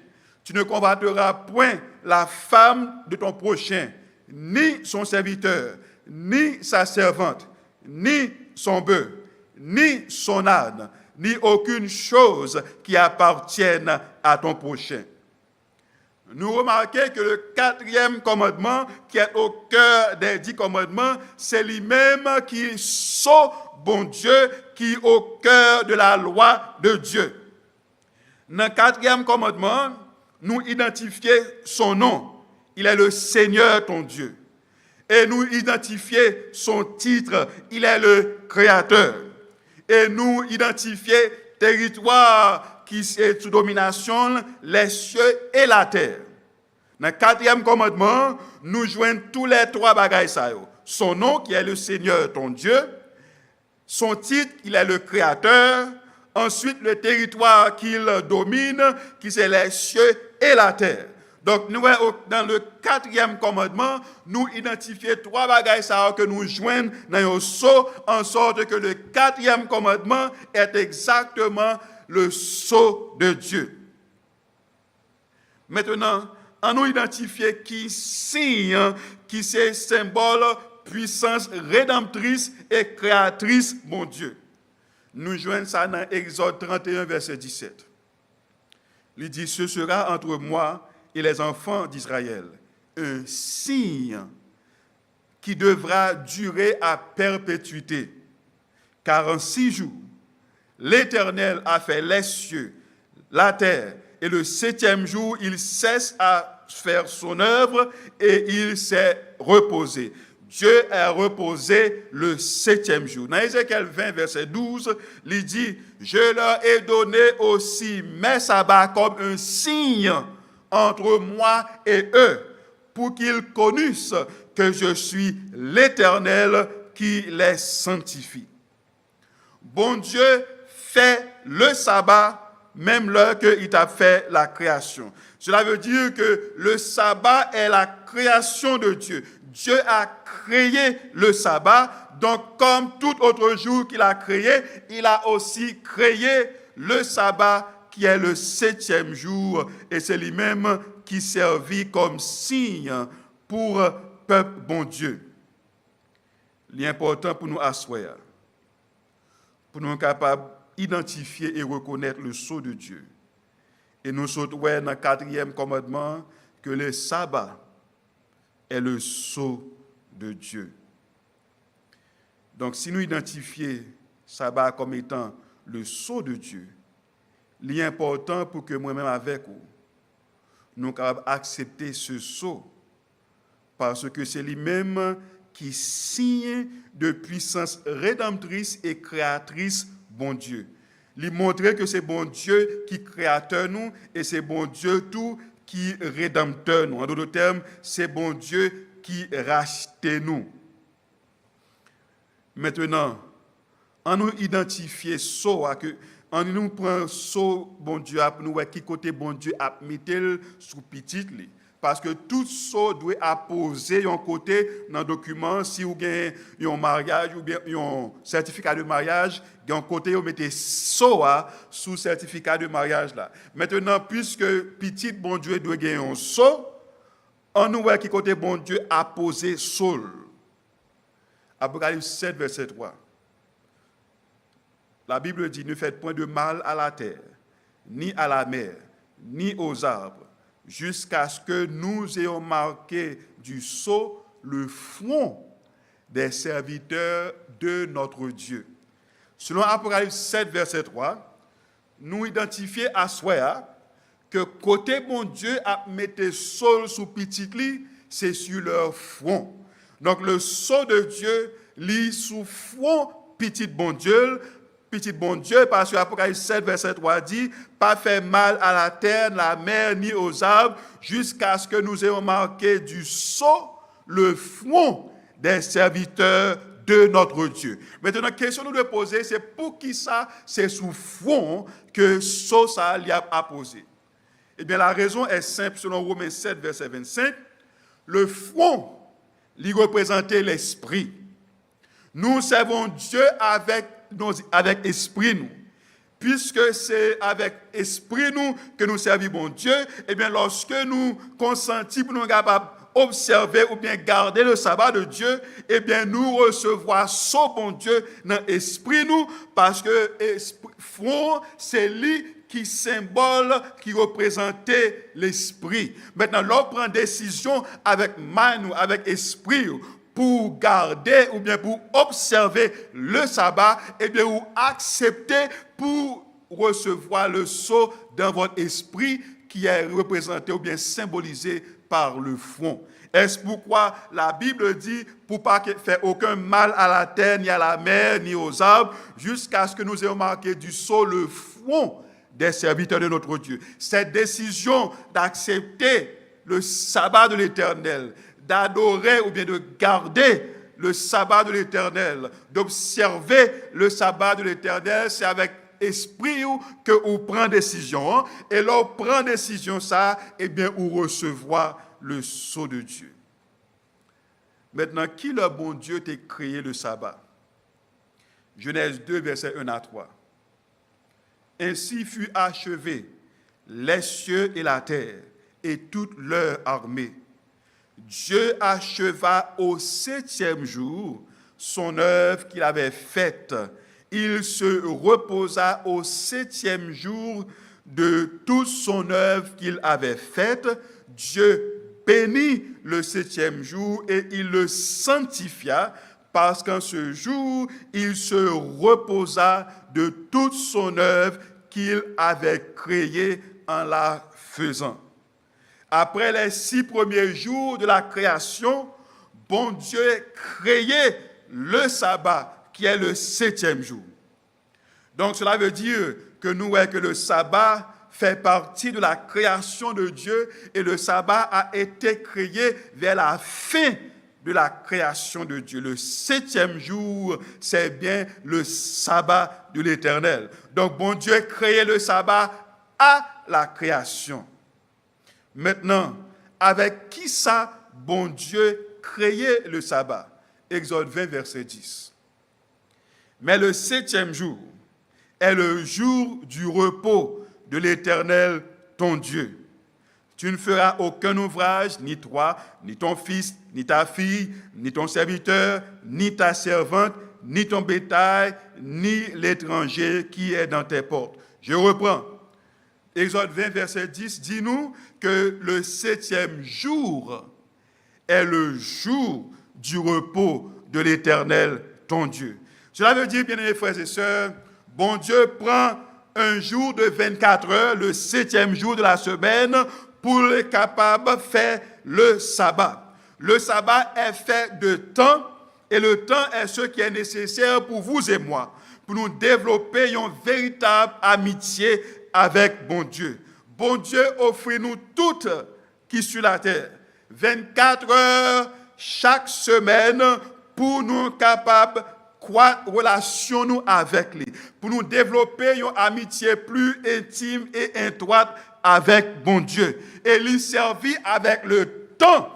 Tu ne convoiteras point la femme de ton prochain, ni son serviteur, ni sa servante, ni son bœuf, ni son âne, ni aucune chose qui appartienne à ton prochain. Nous remarquons que le 4e commandement, qui est au cœur des 10 commandements, c'est lui-même qui sauve bon Dieu, qui est au cœur de la loi de Dieu. Dans le 4e commandement, nous identifions son nom. Il est le Seigneur ton Dieu. Et nous identifions son titre. Il est le Créateur. Et nous identifions territoire qui est sous domination, les cieux et la terre. Dans le 4e commandement, nous joignons tous les 3 bagailles. Son nom, qui est le Seigneur ton Dieu. Son titre, il est le Créateur. Ensuite, le territoire qu'il domine, qui c'est les cieux et la terre. Donc, nous, dans le 4e commandement, nous identifions 3 bagailles que nous joignons dans un sceau, en sorte que le 4e commandement est exactement le sceau de Dieu. Maintenant, on nous identifie qui signe, qui c'est symbole, puissance rédemptrice et créatrice, mon Dieu. Nous joignons ça dans Exode 31, verset 17. Il dit, ce sera entre moi et les enfants d'Israël un signe qui devra durer à perpétuité. Car en 6 jours, l'Éternel a fait les cieux, la terre, et le 7e jour, il cesse à faire son œuvre et il s'est reposé. Dieu a reposé le 7e jour. Dans Ézéchiel 20, verset 12, il dit, je leur ai donné aussi mes sabbats comme un signe entre moi et eux, pour qu'ils connaissent que je suis l'Éternel qui les sanctifie. Bon Dieu fait le sabbat même l'heure qu'il a fait la création. Cela veut dire que le sabbat est la création de Dieu. Dieu a créé le sabbat, donc comme tout autre jour qu'il a créé, il a aussi créé le sabbat qui est le 7e jour, et c'est lui-même qui servit comme signe pour peuple bon Dieu. L'important pour nous asseoir, pour nous capables d'identifier et reconnaître le sceau de Dieu. Et nous sommes dans le 4e commandement que le sabbat est le sceau de Dieu. Donc si nous identifions sabbat comme étant le sceau de Dieu, l'important pour que moi-même avec vous, nous capables d'accepter ce sceau, parce que c'est lui-même qui signe de puissance rédemptrice et créatrice, bon Dieu. Lui montrer que c'est bon Dieu qui créateur nous et c'est bon Dieu tout qui rédempteur nous. En d'autres termes, c'est bon Dieu qui rachète nous. Maintenant, en nous identifier en nous prend sceau bon Dieu pour nous qui côté bon Dieu a mettre sous petit li. Parce que tout sceau doit apposer un côté dans le document. Si vous avez un mariage ou bien un certificat de mariage, il y a un côté vous mettez sceau sous certificat de mariage là. Maintenant, puisque petit bon Dieu doit gagner un sceau, en nous qui côté bon Dieu a posé sceau. Apocalypse 7 verset 3. La Bible dit, ne faites point de mal à la terre, ni à la mer, ni aux arbres, jusqu'à ce que nous ayons marqué du sceau le front des serviteurs de notre Dieu. Selon Apocalypse 7, verset 3, nous identifions à soi que côté bon Dieu a mis sceau sous petit lit, c'est sur leur front. Donc le sceau de Dieu lit sous front petit bon Dieu, parce que Apocalypse 7, verset 3 dit, pas faire mal à la terre, la mer, ni aux arbres, jusqu'à ce que nous ayons marqué du sceau le front des serviteurs de notre Dieu. Maintenant, la question que nous devons poser, c'est pour qui ça, c'est sous front que sceau ça y a apposé. Eh bien, la raison est simple, selon Romains 7, verset 25, le front, il représentait l'esprit. Nous servons Dieu avec esprit nous. Puisque c'est avec esprit nous que nous servons Dieu, et bien lorsque nous consentons pour nous capables observer ou bien garder le sabbat de Dieu, et bien nous recevoir son bon Dieu dans l'esprit nous, parce que front c'est lui qui symbole, qui représentait l'esprit. Maintenant, l'on prend décision avec main, avec esprit, pour garder ou bien pour observer le sabbat, et bien ou accepter pour recevoir le sceau dans votre esprit qui est représenté ou bien symbolisé par le front. Est-ce pourquoi la Bible dit pour pas faire aucun mal à la terre, ni à la mer, ni aux arbres, jusqu'à ce que nous ayons marqué du sceau le front des serviteurs de notre Dieu. Cette décision d'accepter le sabbat de l'Éternel, d'adorer ou bien de garder le sabbat de l'Éternel, d'observer le sabbat de l'Éternel, c'est avec esprit que vous prenez décision. Et là, on prend décision ça, eh bien, vous recevoir le sceau de Dieu. Maintenant, qui le bon Dieu t'a créé le sabbat? Genèse 2, versets 1 à 3. Ainsi fut achevé les cieux et la terre et toute leur armée. Dieu acheva au 7e jour son œuvre qu'il avait faite. Il se reposa au 7e jour de toute son œuvre qu'il avait faite. Dieu bénit le 7e jour et il le sanctifia parce qu'en ce jour, il se reposa de toute son œuvre qu'il avait créée en la faisant. Après les 6 premiers jours de la création, bon Dieu créait le sabbat, qui est le 7e jour. Donc cela veut dire que nous voyons que le sabbat fait partie de la création de Dieu et le sabbat a été créé vers la fin de la création de Dieu. Le 7e jour, c'est bien le sabbat de l'Éternel. Donc bon Dieu créait le sabbat à la création. Maintenant, avec qui ça, bon Dieu créait le sabbat? Exode 20, verset 10. Mais le 7e jour est le jour du repos de l'Éternel, ton Dieu. Tu ne feras aucun ouvrage, ni toi, ni ton fils, ni ta fille, ni ton serviteur, ni ta servante, ni ton bétail, ni l'étranger qui est dans tes portes. Je reprends. Exode 20, verset 10, dit-nous que le 7e jour est le jour du repos de l'Éternel, ton Dieu. Cela veut dire, bien aimés frères et sœurs, bon Dieu prend un jour de 24 heures, le 7e jour de la semaine, pour être capable de faire le sabbat. Le sabbat est fait de temps, et le temps est ce qui est nécessaire pour vous et moi, pour nous développer une véritable amitié avec bon Dieu. Bon Dieu offre-nous toutes qui sur la terre 24 heures chaque semaine pour nous capables croître relation nous avec lui, pour nous développer une amitié plus intime et étroite avec bon Dieu. Et lui servir avec le temps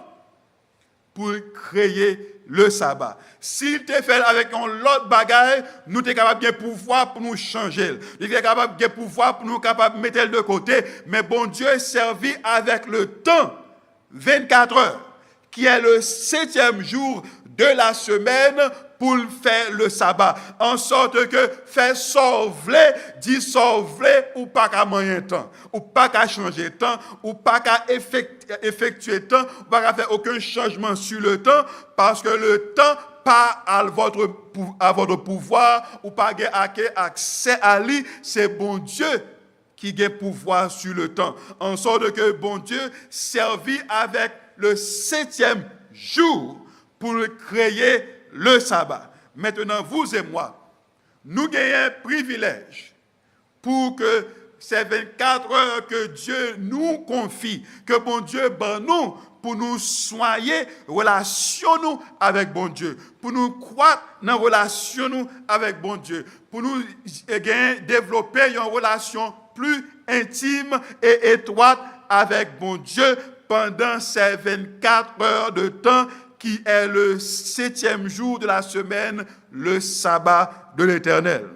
pour créer le sabbat. S'il te fait avec un autre bagage, nous sommes capables de pouvoir pour nous changer. Nous sommes capables de pouvoir pour nous capables de mettre de côté. Mais bon Dieu servit avec le temps, 24 heures, qui est le 7e jour de la semaine pour faire le sabbat. En sorte que faire sauver, dit sauver ou pas qu'à moyen temps, ou pas qu'à changer temps, ou pas qu'à effectuer temps, ou pas qu'à faire aucun changement sur le temps, parce que le temps pas à votre pouvoir, ou pas accès à lui, c'est bon Dieu qui a pouvoir sur le temps. En sorte que bon Dieu servit avec le 7e jour pour créer le sabbat. Maintenant, vous et moi, nous gagnons un privilège pour que ces 24 heures que Dieu nous confie, que bon Dieu ben nous, pour nous soigner, relation nous avec bon Dieu, pour nous croître dans relation nous avec bon Dieu, pour nous développer une relation plus intime et étroite avec bon Dieu pendant ces 24 heures de temps qui est le 7e jour de la semaine, le sabbat de l'Éternel.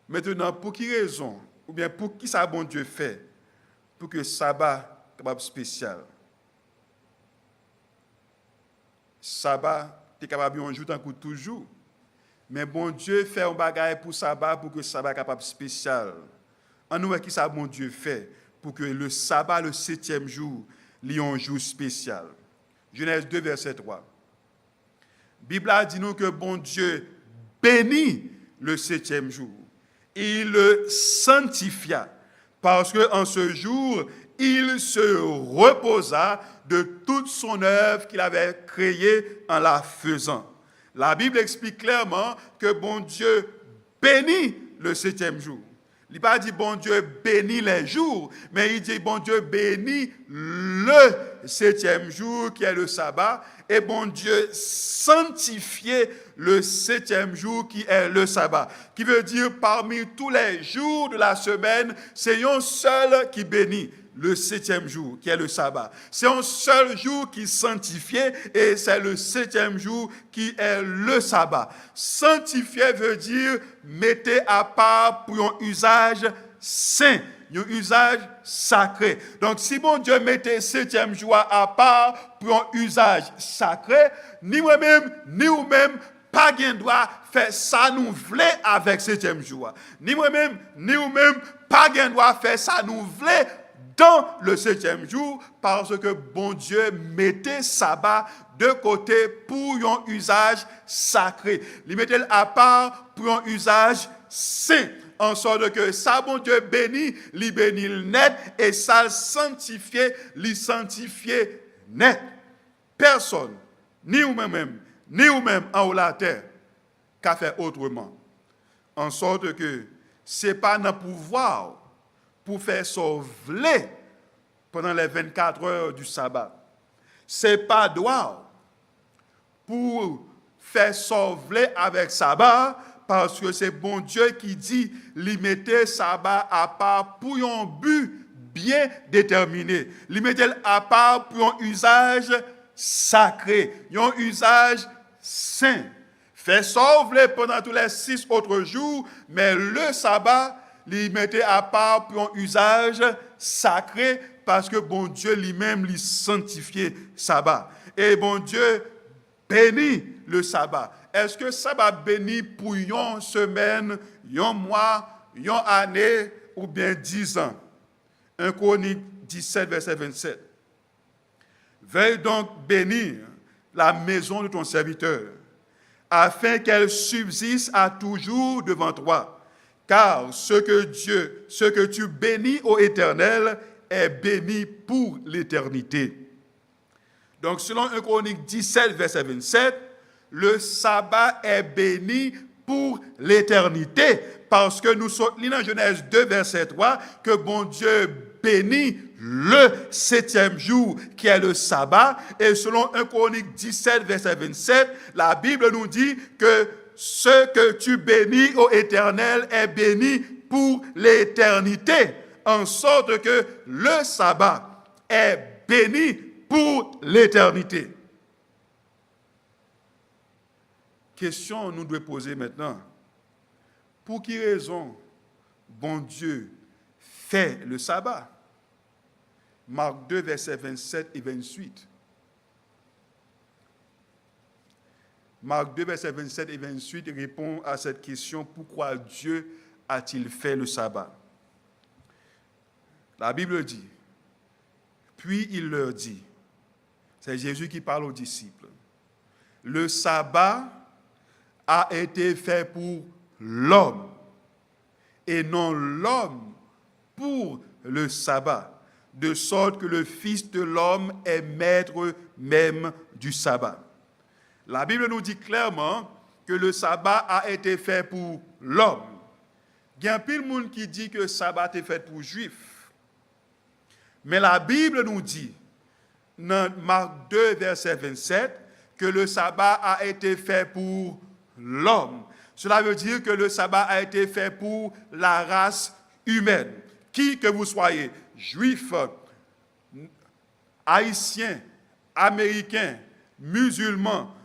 Maintenant, pour qui raison, ou bien pour qui ça bon Dieu fait, pour que sabbat soit spécial? Sabbat, tu es capable de jouer tant que toujours. Mais bon Dieu fait un bagage pour sabbat, pour que sabbat soit capable spécial. En nous, qui ça bon Dieu fait, pour que le sabbat, le 7e jour, il y a un jour spécial. Genèse 2, verset 3. La Bible a dit nous que bon Dieu bénit le 7e jour. Il le sanctifia, parce qu'en ce jour, il se reposa de toute son œuvre qu'il avait créée en la faisant. La Bible explique clairement que bon Dieu bénit le 7e jour. Il n'a pas dit bon Dieu bénit les jours, mais il dit bon Dieu bénit le 7e jour qui est le sabbat, et bon Dieu sanctifiait le 7e jour qui est le sabbat. Qui veut dire parmi tous les jours de la semaine, c'est un seul qui bénit, le 7e jour qui est le sabbat. C'est un seul jour qui est sanctifié et c'est le 7e jour qui est le sabbat. Sanctifié veut dire mettez à part pour un usage saint, un usage sacré. Donc si bon Dieu mettait 7e jour à part pour un usage sacré, ni moi-même, ni vous-même, pas de droit faire ça nous voulons avec 7e jour. Ni moi-même, ni vous-même, pas de droit faire ça nous voulons dans le 7e jour, parce que bon Dieu mettait sabbat de côté pour un usage sacré. Il mettait à part pour un usage saint. En sorte que ça, bon Dieu bénit, il bénit net, et ça le sanctifié, il sanctifié net. Personne, ni vous-même, ni vous-même en haut la terre, qu'a fait autrement. En sorte que ce n'est pas notre pouvoir pour faire sauver pendant les 24 heures du sabbat. Ce n'est pas droit pour faire sauver avec sabbat, parce que c'est bon Dieu qui dit limiter sabbat à part pour un but bien déterminé. Limiter à part pour un usage sacré, un usage saint. Faire sauver pendant tous les 6 autres jours, mais le sabbat, il mettait à part pour un usage sacré, parce que bon Dieu lui-même lui sanctifiait sabbat. Et bon Dieu bénit le sabbat. Est-ce que sabbat bénit pour une semaine, un mois, une année ou bien 10 ans? 1 Chronique 17, verset 27. Veuille donc bénir la maison de ton serviteur, afin qu'elle subsiste à toujours devant toi. Car ce que tu bénis, ô Éternel, est béni pour l'éternité. Donc, selon 1 Chronique 17, verset 27, le sabbat est béni pour l'éternité, parce que nous sommes dans Genèse 2, verset 3, que bon Dieu bénit le 7e jour, qui est le sabbat. Et selon 1 Chronique 17, verset 27, la Bible nous dit que ce que tu bénis, ô Éternel, est béni pour l'éternité, en sorte que le sabbat est béni pour l'éternité. Question nous devons poser maintenant. Pour quelle raison bon Dieu fait le sabbat? Marc 2, versets 27 et 28. Marc 2, versets 27 et 28 répond à cette question: pourquoi Dieu a-t-il fait le sabbat? La Bible dit, puis il leur dit, c'est Jésus qui parle aux disciples, le sabbat a été fait pour l'homme et non l'homme pour le sabbat, de sorte que le Fils de l'homme est maître même du sabbat. La Bible nous dit clairement que le sabbat a été fait pour l'homme. Il y a un pile monde qui dit que le sabbat est fait pour les juifs. Mais la Bible nous dit, dans Marc 2, verset 27, que le sabbat a été fait pour l'homme. Cela veut dire que le sabbat a été fait pour la race humaine. Qui que vous soyez, juif, haïtien, américain, musulman,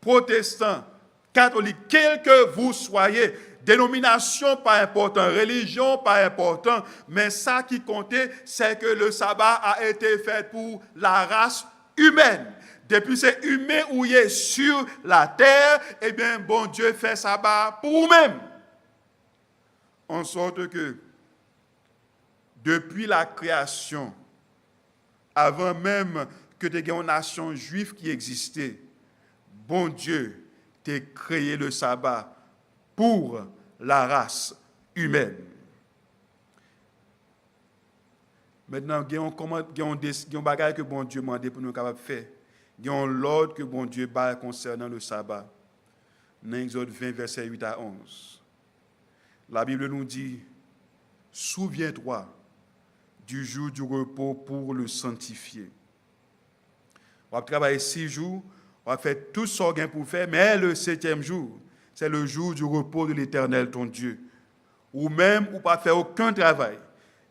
protestant, catholique, quel que vous soyez, dénomination pas important, religion pas important, mais ça qui comptait, c'est que le sabbat a été fait pour la race humaine. Depuis c'est humain où il est sur la terre, eh bien, bon Dieu fait sabbat pour vous-même. En sorte que, depuis la création, avant même que des nations juives qui existaient, bon Dieu t'a créé le sabbat pour la race humaine. Maintenant, il y a un bagage que bon Dieu m'a demandé pour nous capables de faire. Il y a l'ordre que bon Dieu bat concernant le sabbat. Dans Exode 20, versets 8 à 11. La Bible nous dit, souviens-toi du jour du repos pour le sanctifier. On va travailler 6 jours, on va faire tout ce qu'on a pour faire, mais le 7e jour, c'est le jour du repos de l'Éternel, ton Dieu. Ou même, ou pas faire aucun travail,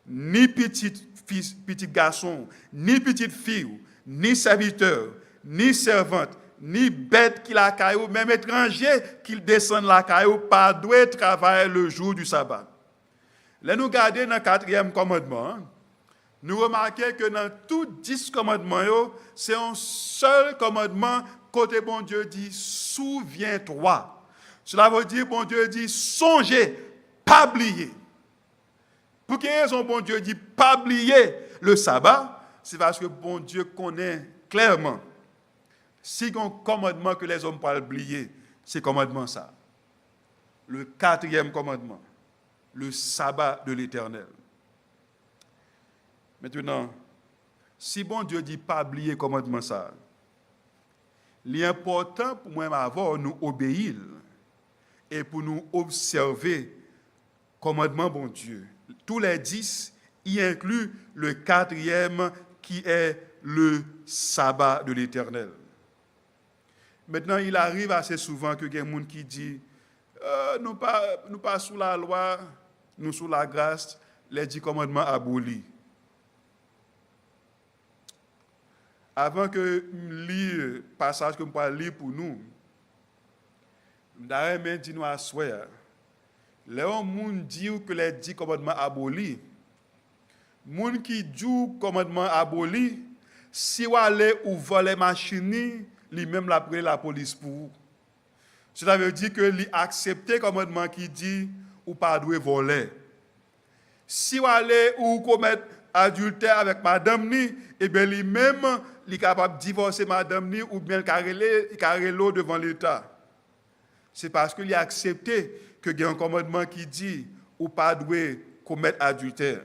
ni petit fils, petit garçon, ni petite fille, ni serviteur, ni servante, ni bête qui la caillou, même étranger qui descend la caillou, pas doit travailler le jour du sabbat. Là, nous regardons dans le 4e commandement, nous remarquons que dans tous 10 commandements, c'est un seul commandement, côté bon Dieu dit, souviens-toi. Cela veut dire, bon Dieu dit, songez, pas oublier. Pour quelle raison bon Dieu dit, pas oublier le sabbat? C'est parce que bon Dieu connaît clairement, si il y a un commandement que les hommes peuvent oublier, c'est commandement ça. Le 4e commandement, le sabbat de l'Éternel. Maintenant, si bon Dieu dit pas oublier commandement ça, l'important pour moi avoir nous obéir et pour nous observer commandement bon Dieu. Tous les 10 y inclut le 4e qui est le sabbat de l'Éternel. Maintenant, il arrive assez souvent que il y a des gens qui disent nous pas sous la loi, nous sous la grâce, les 10 commandements abolis. Avant que je lise le passage que je vais lire pour nous, je vais dire nous à soi. Les gens disent que les 10 commandements abolis, les gens qui disent commandements abolis, si vous allez ou voler machine, lui-même la police pour vous. Cela veut dire que lui accepter le commandement qui dit ou pas doit voler. Si vous allez ou commettre adultère avec madame ni, et bien lui-même il est capable de divorcer madame ni ou bien carrer l'eau devant l'État. c'est parce qu'il a accepté que il y a un commandement qui dit ou pas doué commettre adultère.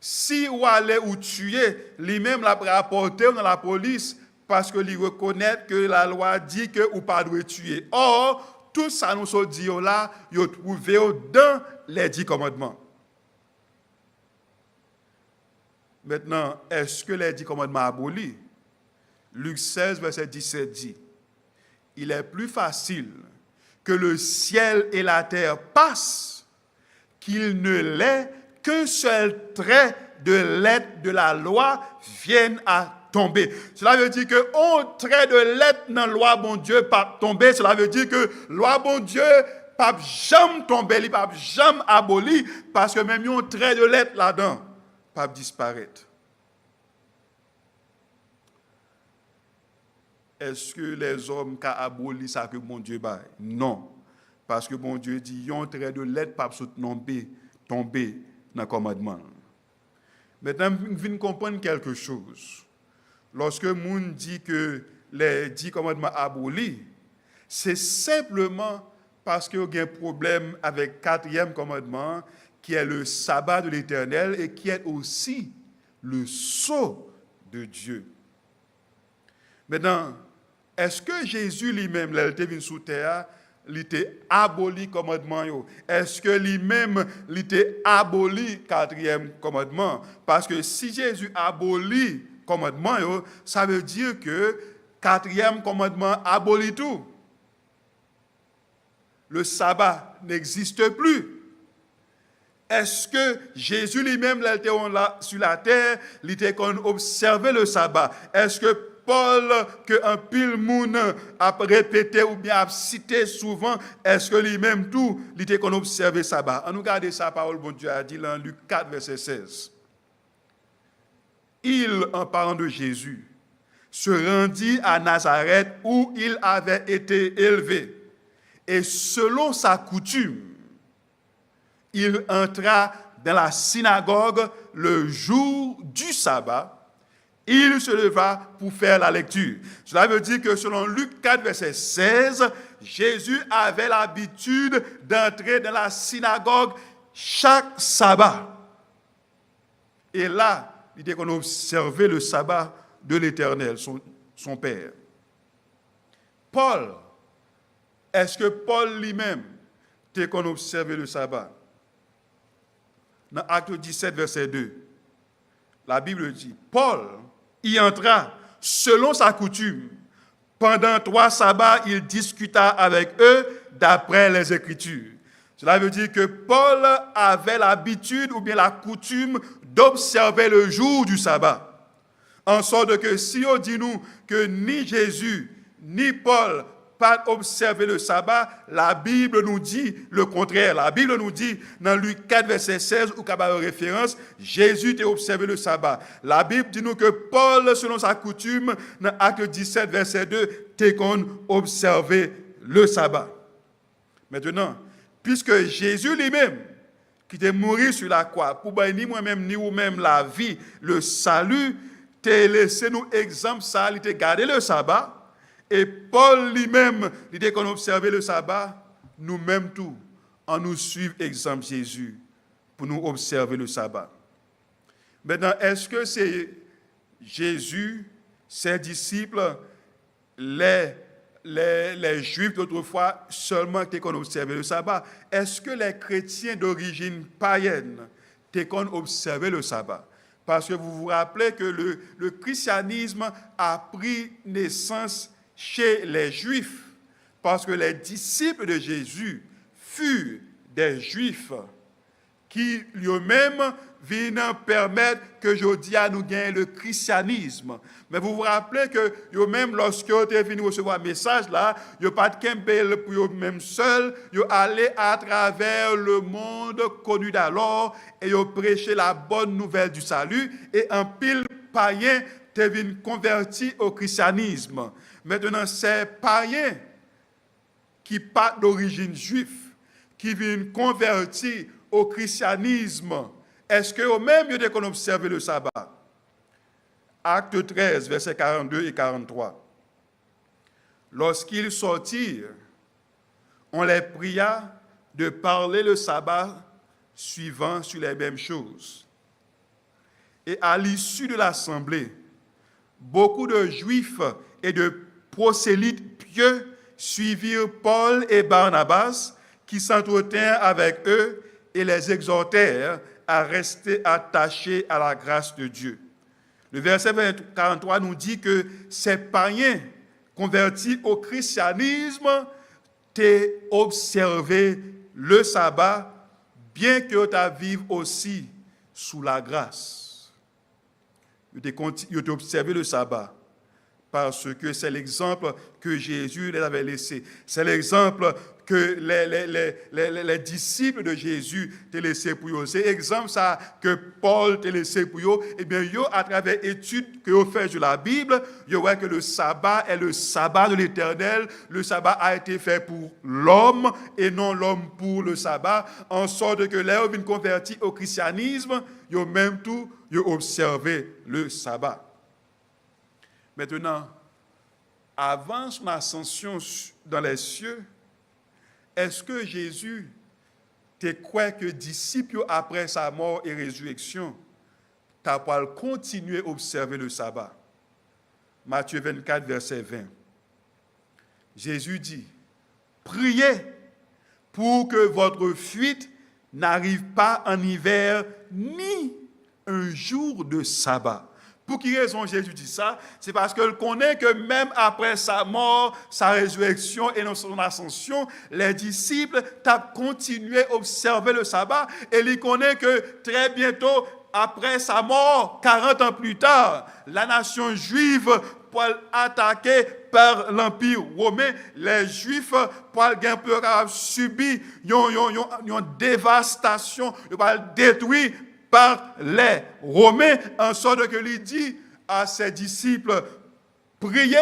Si ou aller ou tuer, lui-même l'a rapporté dans la police parce que lui reconnaît que la loi dit que ou pas doué tuer. Or, tout ça nous so dit là, yo trouvé dans les 10 commandements. Maintenant, est-ce que les 10 commandements abolis? Luc 16, verset 17 dit, il est plus facile que le ciel et la terre passent qu'il ne l'est qu'un seul trait de lettre de la loi vienne à tomber. Cela veut dire que un trait de lettre dans la loi, bon Dieu, pas tomber. Cela veut dire que la loi, bon Dieu, pas jamais tomber, il pas jamais aboli, parce que même un trait de lettre là-dedans, pas disparaître. Est-ce que les hommes qui ont aboli ça que mon Dieu baille? Non. Parce que mon Dieu dit, un trait de lettre pas tomber dans le commandement. Maintenant, nous venons comprendre quelque chose. Lorsque moun dit que les 10 commandements abolis, c'est simplement parce qu'il y a un problème avec le 4e commandement, qui est le sabbat de l'Éternel et qui est aussi le sceau de Dieu. Maintenant, est-ce que Jésus lui-même, là, il était venu sous terre, il était aboli le commandement? Est-ce que lui-même, il était aboli le 4e commandement? Parce que si Jésus abolit le commandement, ça veut dire que le 4e commandement abolit tout. Le sabbat n'existe plus. Est-ce que Jésus lui-même, là, il était sur la terre, il était observé le sabbat? Est-ce que Paul, que un pile moun a répété ou bien a cité souvent, est-ce que lui-même tout, il était qu'on observe le sabbat? On nous regarde sa parole, bon Dieu a dit dans Luc 4, verset 16. Il, en parlant de Jésus, se rendit à Nazareth où il avait été élevé. Et selon sa coutume, il entra dans la synagogue le jour du sabbat. Il se leva pour faire la lecture. Cela veut dire que selon Luc 4, verset 16, Jésus avait l'habitude d'entrer dans la synagogue chaque sabbat. Et là, il était qu'on observait le sabbat de l'Éternel, son Père. Paul, est-ce que Paul lui-même était qu'on observait le sabbat? Dans Acte 17, verset 2, la Bible dit, Paul y entra selon sa coutume. Pendant 3 sabbats, il discuta avec eux d'après les Écritures. Cela veut dire que Paul avait l'habitude ou bien la coutume d'observer le jour du sabbat. En sorte que si on dit nous que ni Jésus ni Paul pas observer le sabbat, la Bible nous dit le contraire. La Bible nous dit, dans Luc 4, verset 16, où il y a référence, Jésus a observé le sabbat. La Bible dit nous que Paul, selon sa coutume, dans Acte 17, verset 2, a observé le sabbat. Maintenant, puisque Jésus lui-même, qui était mort sur la croix, pour ni moi-même, ni vous-même, la vie, le salut, t'a laissé nous exemple ça, il t'a gardé le sabbat. Et Paul lui-même, l'idée qu'on observait le sabbat, nous-mêmes tout, en nous suivre exemple Jésus, pour nous observer le sabbat. Maintenant, est-ce que c'est Jésus, ses disciples, les Juifs d'autrefois seulement qui ont observé le sabbat? Est-ce que les chrétiens d'origine païenne ont observé le sabbat? Parce que vous vous rappelez que le christianisme a pris naissance chez les Juifs, parce que les disciples de Jésus furent des Juifs qui eux-mêmes viennent permettre que aujourd'hui nous gagnons le christianisme. Mais vous vous rappelez que eux-mêmes, lorsque vous êtes venus recevoir un message là, ils n'ont pas de Campbell pour eux-mêmes seuls, ils allaient à travers le monde connu d'alors et ils prêchaient la bonne nouvelle du salut, et un pile païen est venu converti au christianisme. Maintenant, ces païens qui partent d'origine juive, qui viennent convertir au christianisme, est-ce qu'eux-mêmes, ils ont observé le sabbat? Acte 13, versets 42 et 43. Lorsqu'ils sortirent, on les pria de parler le sabbat suivant sur les mêmes choses. Et à l'issue de l'assemblée, beaucoup de Juifs et de prosélytes pieux suivirent Paul et Barnabas, qui s'entretinrent avec eux et les exhortèrent à rester attachés à la grâce de Dieu. Le verset 43 nous dit que ces païens convertis au christianisme t'ont observé le sabbat, bien que tu vives aussi sous la grâce. Ils t'ont observé le sabbat parce que c'est l'exemple que Jésus les avait laissé. C'est l'exemple que les disciples de Jésus t'ont laissé pour eux. C'est l'exemple ça que Paul t'a laissé pour eux. Eh bien, yo, à travers l'étude que vous faites de la Bible, vous voyez que le sabbat est le sabbat de l'Éternel. Le sabbat a été fait pour l'homme et non l'homme pour le sabbat, en sorte que les hommes convertis au christianisme, ils ont même tout, ils ont observé le sabbat. Maintenant, avant son ascension dans les cieux, est-ce que Jésus te croit que disciples après sa mort et résurrection, t'as pas continuer à observer le sabbat? Matthieu 24, verset 20. Jésus dit, priez pour que votre fuite n'arrive pas en hiver ni un jour de sabbat. Pour quelle raison Jésus dit ça? C'est parce qu'il connaît que même après sa mort, sa résurrection et son ascension, les disciples ont continué à observer le sabbat et il connaît que très bientôt, après sa mort, 40 ans plus tard, la nation juive pour attaquer par l'Empire romain, les Juifs pour subir une dévastation, pour détruire par les Romains, en sorte que lui dit à ses disciples, priez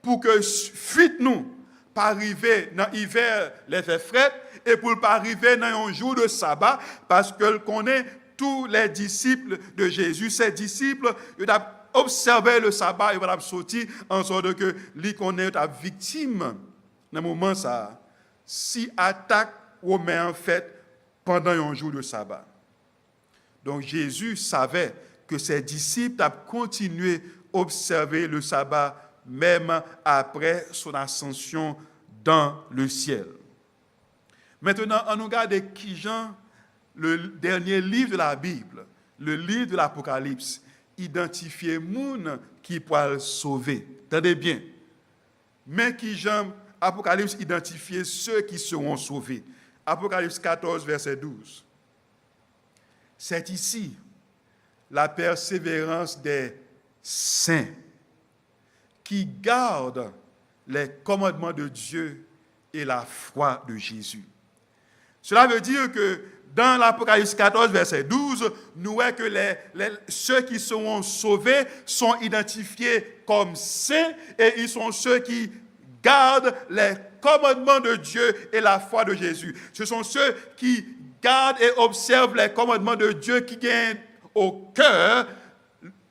pour que fuite nous, pas arriver dans l'hiver les fait fret, et pour pas arriver dans un jour de sabbat, parce que connaît tous les disciples de Jésus, ses disciples, ils ont observé le sabbat, ils vont sortir, en sorte que lui connaît la victime, dans le moment ça, si attaque romain en fait pendant un jour de sabbat. Donc Jésus savait que ses disciples ont continué à observer le sabbat même après son ascension dans le ciel. Maintenant, on regarde qui Jean, le dernier livre de la Bible, le livre de l'Apocalypse, identifier moun qui pourra sauver. Attendez bien. Mais qui Jean, Apocalypse identifier ceux qui seront sauvés. Apocalypse 14, verset 12. C'est ici la persévérance des saints qui gardent les commandements de Dieu et la foi de Jésus. Cela veut dire que dans l'Apocalypse 14, verset 12, nous voyons que ceux qui seront sauvés sont identifiés comme saints et ils sont ceux qui gardent les commandements de Dieu et la foi de Jésus. Ce sont ceux qui gardent et observent les commandements de Dieu qui gagnent au cœur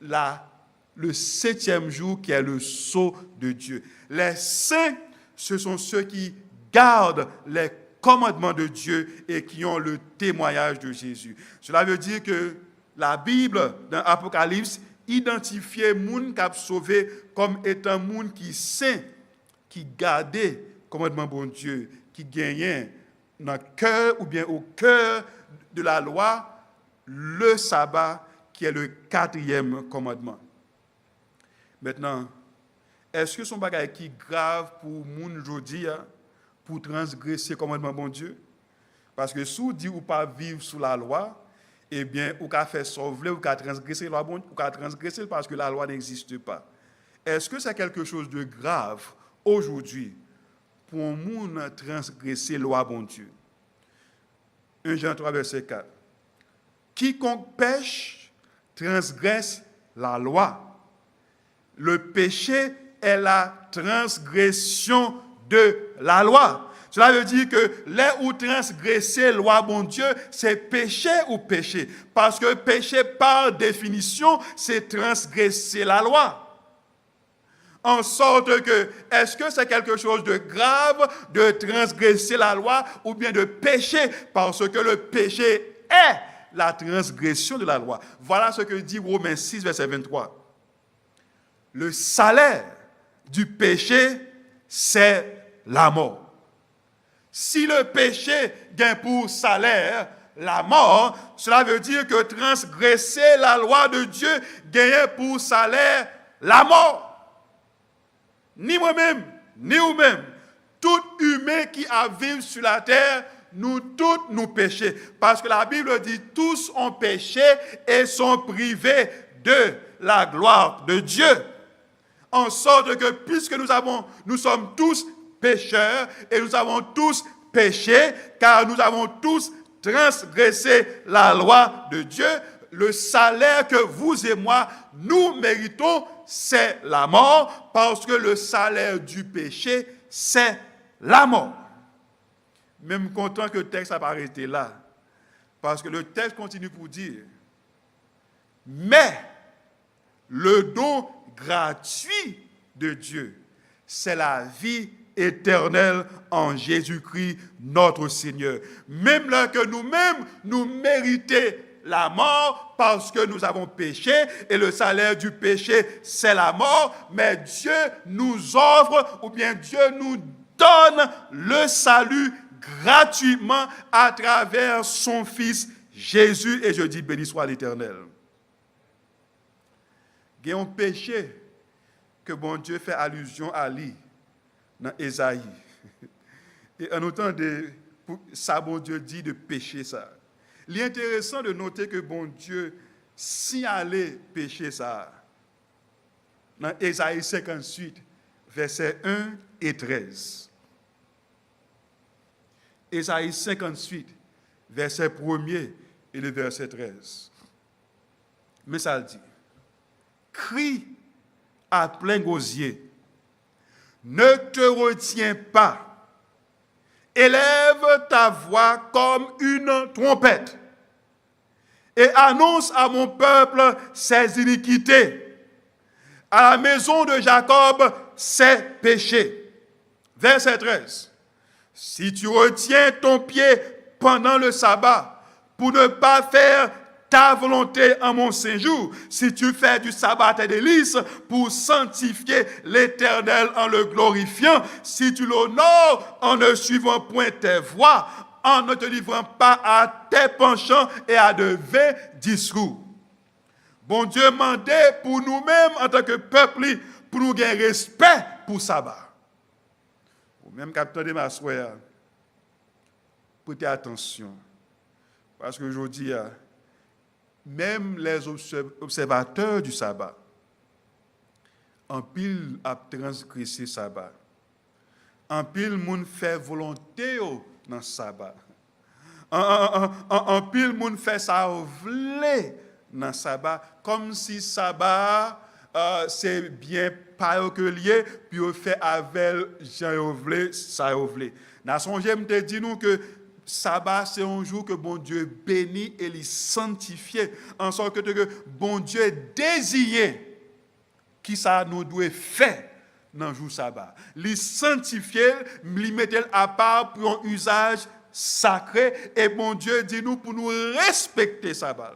le 7e jour qui est le sceau de Dieu. Les saints, ce sont ceux qui gardent les commandements de Dieu et qui ont le témoignage de Jésus. Cela veut dire que la Bible, dans l'Apocalypse, identifiait moun qui a sauvé comme étant moun qui saint, qui gardait commandement bon Dieu, qui gagnait dans le cœur ou bien au cœur de la loi le sabbat qui est le 4e commandement. Maintenant, est-ce que son bagage qui est grave pour moun aujourd'hui pour transgresser le commandement bon Dieu? Parce que si vous dites ou pas vivre sous la loi, eh bien, ou qu'à faire sauver, ou qu'à transgresser la loi, ou qu'à transgresser parce que la loi n'existe pas. Est-ce que c'est quelque chose de grave aujourd'hui pour un monde transgresser la loi bon Dieu? 1 Jean 3, verset 4. Quiconque pêche transgresse la loi. Le péché est la transgression de la loi. Cela veut dire que là où transgresser la loi, bon Dieu, c'est péché ou péché. Parce que péché, par définition, c'est transgresser la loi. En sorte que, est-ce que c'est quelque chose de grave de transgresser la loi ou bien de pécher? Parce que le péché est la transgression de la loi. Voilà ce que dit Romains 6, verset 23. Le salaire du péché, c'est la mort. Si le péché gagne pour salaire la mort, cela veut dire que transgresser la loi de Dieu gagne pour salaire la mort. Ni moi-même, ni vous-même, tout humain qui a vécu sur la terre, nous tous nous péchons. Parce que la Bible dit tous ont péché et sont privés de la gloire de Dieu. En sorte que puisque nous sommes tous pécheurs et nous avons tous péché, car nous avons tous transgressé la loi de Dieu, le salaire que vous et moi, nous méritons, c'est la mort, parce que le salaire du péché, c'est la mort. Même content que le texte n'a pas arrêté là, parce que le texte continue pour dire, mais le don gratuit de Dieu, c'est la vie éternelle en Jésus-Christ, notre Seigneur. Même là que nous-mêmes, nous méritons la mort parce que nous avons péché et le salaire du péché, c'est la mort, mais Dieu nous offre ou bien Dieu nous donne le salut gratuitement à travers son Fils Jésus, et je dis béni soit l'Éternel. Il y a un péché que bon Dieu fait allusion à lui dans Ésaïe. Et en autant de ça, bon Dieu dit de pécher ça. Il est intéressant de noter que bon Dieu signalait pécher ça. Dans Ésaïe 58, versets 1 et 13. Ésaïe 58, verset 1er et le verset 13. Mais ça dit, crie à plein gosier, ne te retiens pas, élève ta voix comme une trompette et annonce à mon peuple ses iniquités, à la maison de Jacob ses péchés. Verset 13. Si tu retiens ton pied pendant le sabbat pour ne pas faire ta volonté en mon séjour, si tu fais du sabbat tes délices pour sanctifier l'Éternel en le glorifiant, si tu l'honores en ne suivant point tes voies, en ne te livrant pas à tes penchants et à de vains discours. Bon Dieu mandait pour nous-mêmes en tant que peuple, pour nous gagner respect pour sabbat. Même capitaine de ma soeur, prêtez attention. Parce qu'aujourd'hui, même les observateurs du sabbat, en pile a transgressé le sabbat. En pile, moun fait volonté dans le sabbat. En pile, moun fait ça vle dans le sabbat. Comme si le sabbat, c'est bien pas que lié, puis on fait avec Jean Ovlé, ça Ovlé. Nation j'aime te dire nous que sabbat c'est un jour que bon Dieu bénit et les sanctifie, en sorte que bon Dieu désire qui ça nous doit faire dans le jour sabbat. Les sanctifier, les mettre à part pour un usage sacré, et bon Dieu dit nous pour nous respecter sabbat.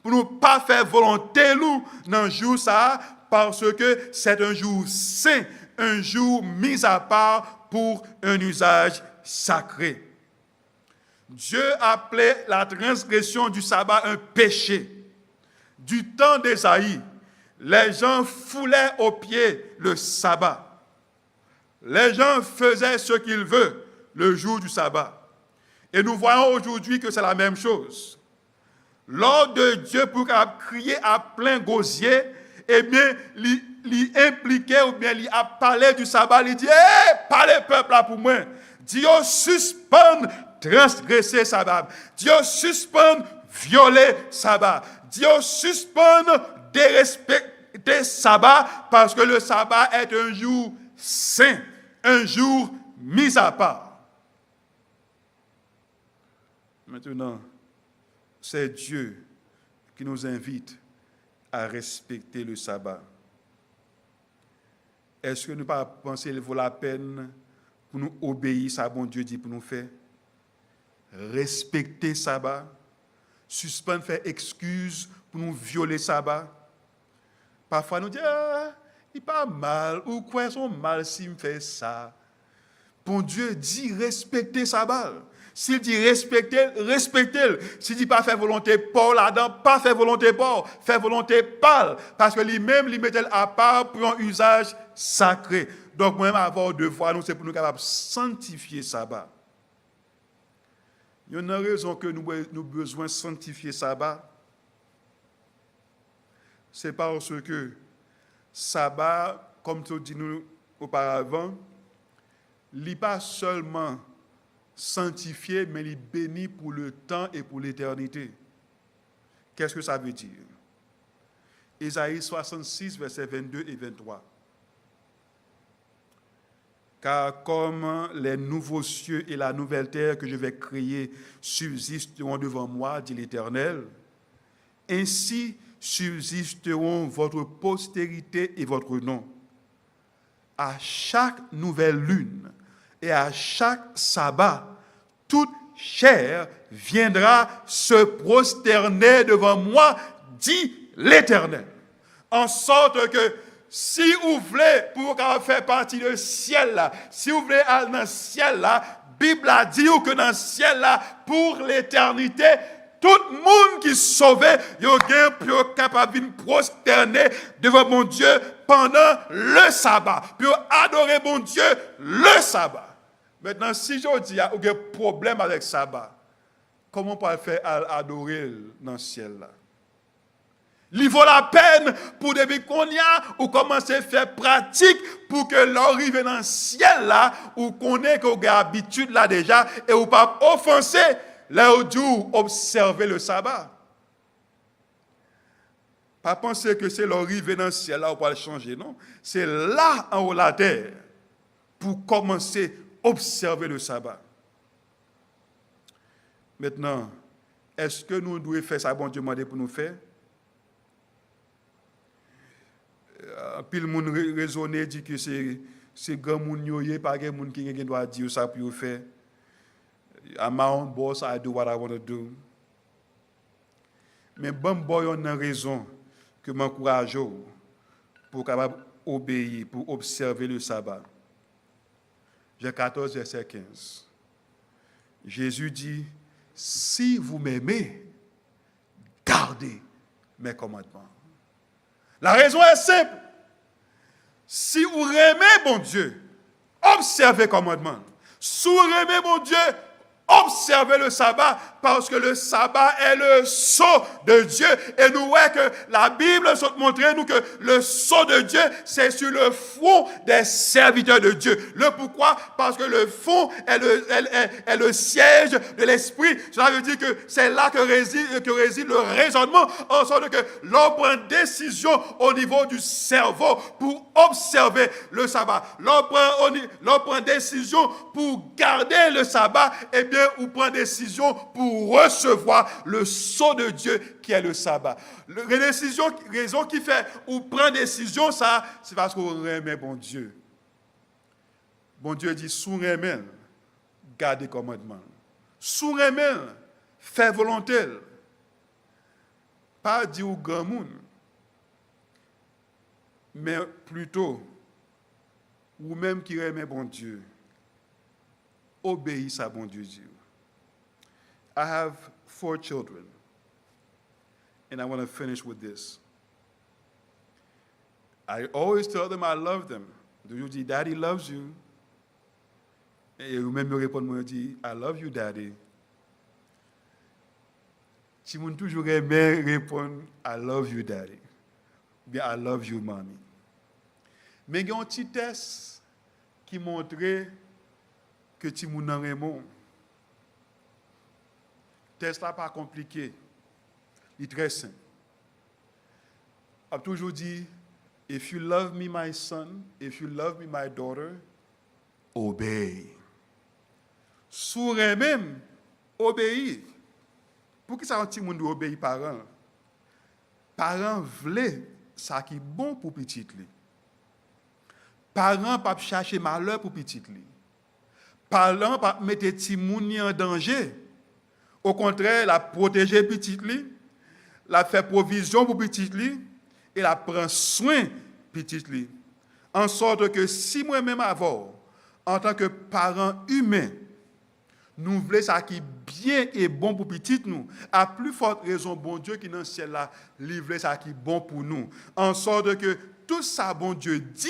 Pour ne pas faire volonté nous dans le jour ça, parce que c'est un jour saint, un jour mis à part pour un usage sacré. Dieu appelait la transgression du sabbat un péché. Du temps d'Ésaïe, les gens foulaient aux pieds le sabbat. Les gens faisaient ce qu'ils veulent le jour du sabbat. Et nous voyons aujourd'hui que c'est la même chose. L'ordre de Dieu pour crier à plein gosier, eh bien, il impliquait ou bien il a parlé du sabbat, il dit, parlez peuple là pour moi. Dieu suspend transgresser sabbat. Dieu suspend violer sabbat. Dieu suspend dérespecter sabbat parce que le sabbat est un jour saint, un jour mis à part. Maintenant, c'est Dieu qui nous invite à respecter le sabbat. est-ce que nous pas penser qu'il vaut la peine pour nous obéir à bon Dieu dit pour nous faire? Respecter sabbat, suspendre, faire excuse pour nous violer sabbat. Parfois nous disons, ah, il pas mal, ou quoi sont mal s'il me fait ça. Bon Dieu dit respecter sabbat. S'il dit respecter, respectez-le. S'il dit pas faire volonté Paul là-dedans, pas faire volonté Paul, faire volonté Paul. Parce que lui-même, il mettait à part pour un usage sacré. Donc, moi-même, avoir devoir, nous, c'est pour nous capables de sanctifier sabbat. Il y a une raison que nous avons besoin de sanctifier sabbat. C'est parce que sabbat, comme tu dis nous auparavant, il n'est pas seulement sanctifié, mais il est béni pour le temps et pour l'éternité. Qu'est-ce que ça veut dire? Ésaïe 66, versets 22 et 23. Car comme les nouveaux cieux et la nouvelle terre que je vais créer subsisteront devant moi, dit l'Éternel, ainsi subsisteront votre postérité et votre nom. À chaque nouvelle lune et à chaque sabbat, toute chair viendra se prosterner devant moi, dit l'Éternel. En sorte que si vous voulez, pour faire partie du ciel là, si vous voulez aller dans le ciel là, Bible a dit que dans le ciel là, pour l'éternité, tout le monde qui est sauvé, il est capable de prosterner devant mon Dieu pendant le sabbat, pour adorer mon Dieu le sabbat. Maintenant, si je dis qu'il y a un problème avec le sabbat, comment on peut faire adorer dans le ciel là? Il vaut la peine pour depuis qu'on y a ou commencer à faire pratique pour que l'arrivée dans le ciel là, ou qu'on ait qu'on a habitude là déjà et ou pas offenser là où Dieu observer le sabbat. Pas penser que c'est l'arrivée dans le ciel là où on va le changer, non. C'est là en haut de la terre pour commencer à observer le sabbat. Maintenant, est-ce que nous devons faire ça, bon Dieu m'a dit pour nous faire? Puis le monde raisonne dit que c'est grand monde yoye pas grand monde qui doit dire ça pour faire. I'm my own boss, I do what I want to do. Mais bon boy on a raison que m'encourage pour capable obéir, pour observer le sabbat. Jean 14 verset 15. Jésus dit, si vous m'aimez, gardez mes commandements. La raison est simple. Si vous aimez mon Dieu, observez les commandements. Si vous aimez mon Dieu, observez le sabbat, parce que le sabbat est le sceau de Dieu. Et nous voyons que la Bible montre nous que le sceau de Dieu, c'est sur le front des serviteurs de Dieu. Le pourquoi? Parce que le front est le siège de l'esprit. Cela veut dire que c'est là que réside le raisonnement, en sorte que l'on prend décision au niveau du cerveau pour observer le sabbat. L'on prend décision pour garder le sabbat, et bien, ou prend décision pour recevoir le sceau de Dieu qui est le sabbat. La raison qui fait ou prend décision, ça, c'est parce qu'on aime bon Dieu. Bon Dieu dit, sous remen, gardez commandement. Sous remen, fait volonté. Pas dit au grand monde, mais plutôt, ou même qui aime bon Dieu, obéissez à bon Dieu. I have 4 children, and I want to finish with this. I always tell them I love them. You dis, Daddy loves you. Et eux-mêmes me répondent, moi, dis, I love you, Daddy. Si vous toujours aimé répondre, I love you, Daddy. Bien, I love you, Mommy. Mais il y a un petit test qui montrait que tu m'en aimons. Test là pas compliqué. Il est très simple. J'ai toujours dit, if you love me, my son, if you love me, my daughter, obey. Sourire même, obéir. Pour qui ça un petit monde obéir parents? Parents veulent ça qui est bon pour petit li. Parents pas chercher malheur pour petit li. Parents pas mettre ti moun en danger. Au contraire, la protéger petit li, la faire provision pour petit li et la prend soin petit li. En sorte que si moi-même avant, en tant que parent humain, nous voulons ça qui est bien et bon pour petit nous, à plus forte raison, bon Dieu qui dans le ciel là, livre ça qui est bon pour nous. En sorte que tout ça, bon Dieu, dit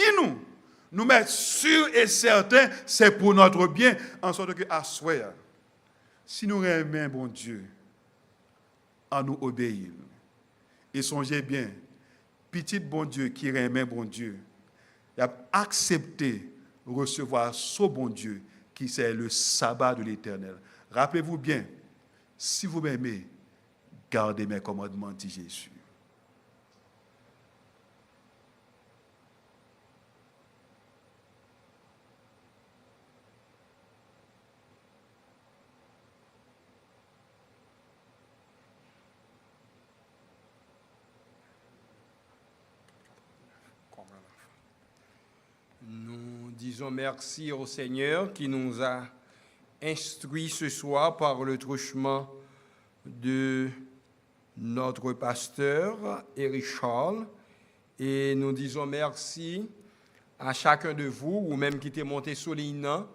nous mettre sûr et certain, c'est pour notre bien, en sorte que à soi, si nous aimons bon Dieu, à nous obéir. Et songez bien, petit bon Dieu qui aime bon Dieu, il a accepté recevoir ce bon Dieu qui c'est le sabbat de l'Éternel. Rappelez-vous bien, si vous m'aimez, gardez mes commandements, dit Jésus. Nous disons merci au Seigneur qui nous a instruits ce soir par le truchement de notre pasteur, Éric Charles. Et nous disons merci à chacun de vous, ou même qui t'est monté sur l'INA,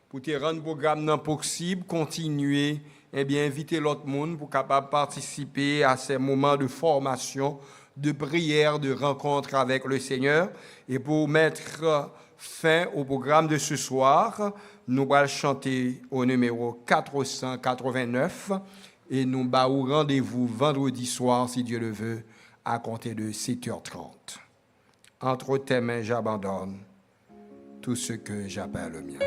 pour te rendre le programme possible, continuer, et bien inviter l'autre monde pour capable participer à ces moments de formation, de prière, de rencontre avec le Seigneur. Et pour mettre fin au programme de ce soir, nous allons chanter au numéro 489 et nous allons rendez-vous vendredi soir, si Dieu le veut, à compter de 7h30. Entre tes mains, j'abandonne tout ce que j'appelle le mien.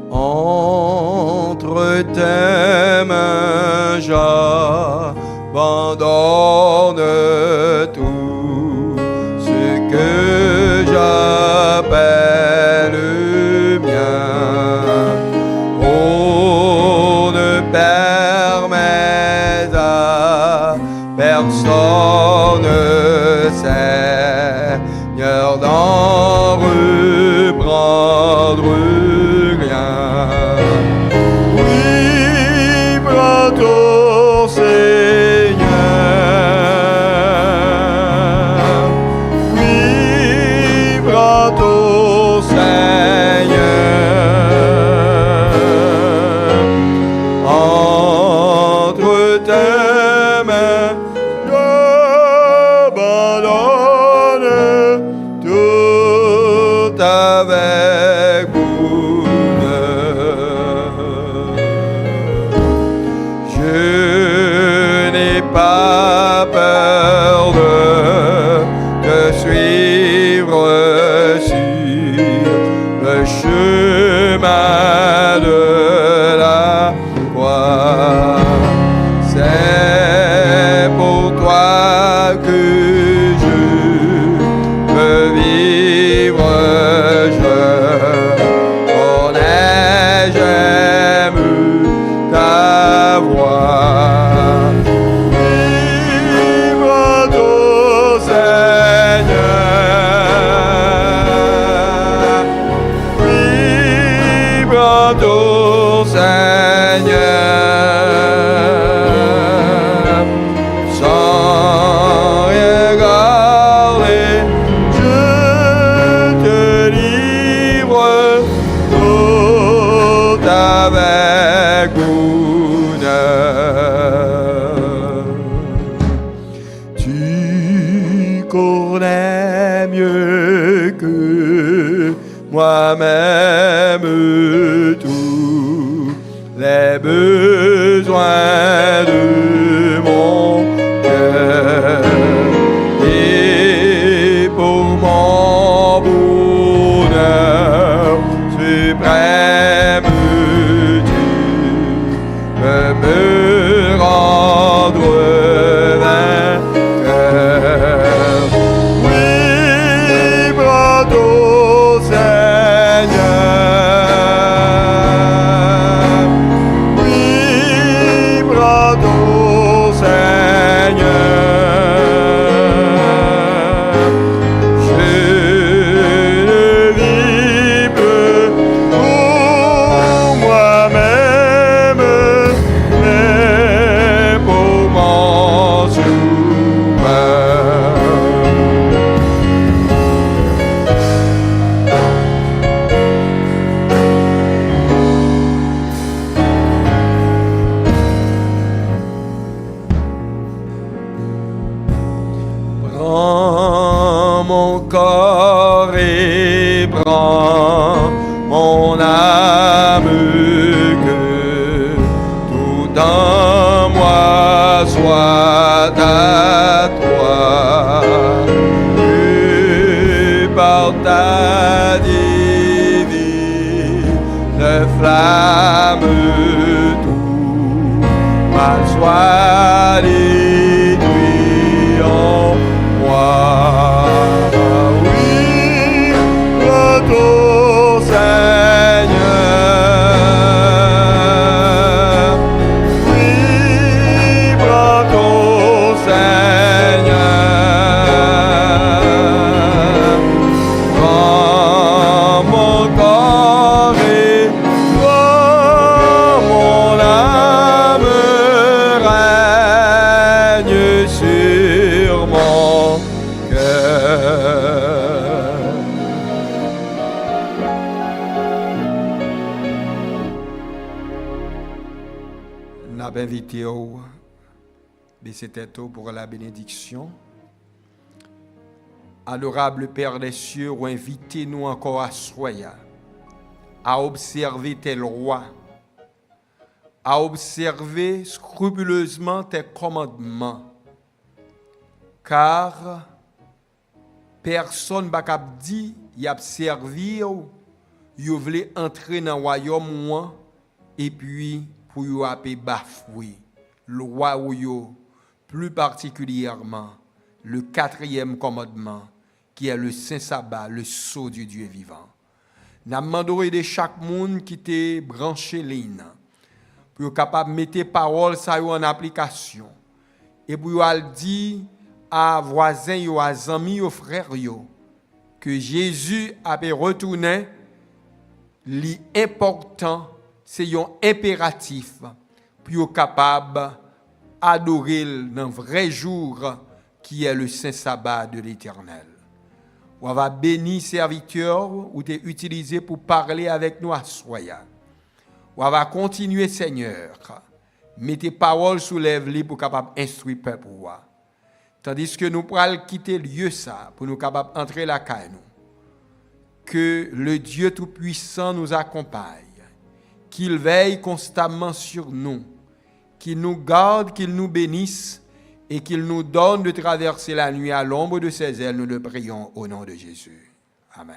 Entre tes mains, j'abandonne tout ce que j'appelle le mien. Oh, ne permets à personne, Seigneur, d'en reprendre rien. Oui, prends ton Seigneur. Oui, prends ton Seigneur. Entre tes mains, j'abandonne tout avec bonheur. Je n'ai pas peur de suivre sur le chemin de la croix. C'est pour toi que je veux vivre. Je connais, j'aime ta voix. Vive ton Seigneur. Vive ton Seigneur. Sans rien garder, je te livre tout avec bonheur. Tu connais mieux que moi-même tous les besoins de mon cœur. Et pour mon bonheur, c'est veux me rendre vainqueur. Oui, bravo Seigneur. Oui, bravo Seigneur. Je ne vis plus pour moi-même, mais pour mon sauveur. Prends mon corps et prends mon âme, que tout en moi soit à toi, que par ta divine flamme tout mal soit détruit en moi. Oui, retour Seigneur. Oui, retour Seigneur. Prends mon corps et prends mon âme, règne sur mon cœur. N'a pas invité au baisser tête pour la bénédiction. Adorable Père des cieux, invitez-nous encore à soya, à observer tes lois, à observer scrupuleusement tes commandements, car personne ne peut dire y a servi ou y voulait entrer dans le royaume moi et puis pour y a bafoué loi ou yo, plus particulièrement le 4e commandement qui est le Saint Sabbat, le sceau du Dieu vivant. N'a demandé de chaque monde qui était branché ligne pour être capable de mettre parole ça en application et pour dire à voisins, à amis, aux frères que Jésus a retourné. L'important, c'est un impératif pour être capable d'adorer dans le vrai jour qui est le Saint Sabbat de l'Éternel. On va bénir serviteur ou t'es utilisé pour parler avec nous à soya. On va continuer Seigneur. Mettez paroles sous lèvres pour capable instruire peuple. Tandis que nous pourrons quitter le lieu ça pour nous capable entrer la caille nous. Que le Dieu Tout-Puissant nous accompagne, qu'il veille constamment sur nous, qu'il nous garde, qu'il nous bénisse et qu'il nous donne de traverser la nuit à l'ombre de ses ailes. Nous le prions au nom de Jésus. Amen.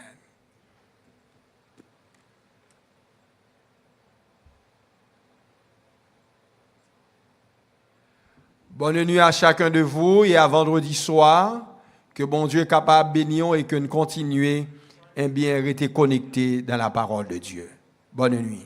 Bonne nuit à chacun de vous et à vendredi soir. Que bon Dieu est capable de bénir et que nous continuions à bien rester connectés dans la parole de Dieu. Bonne nuit.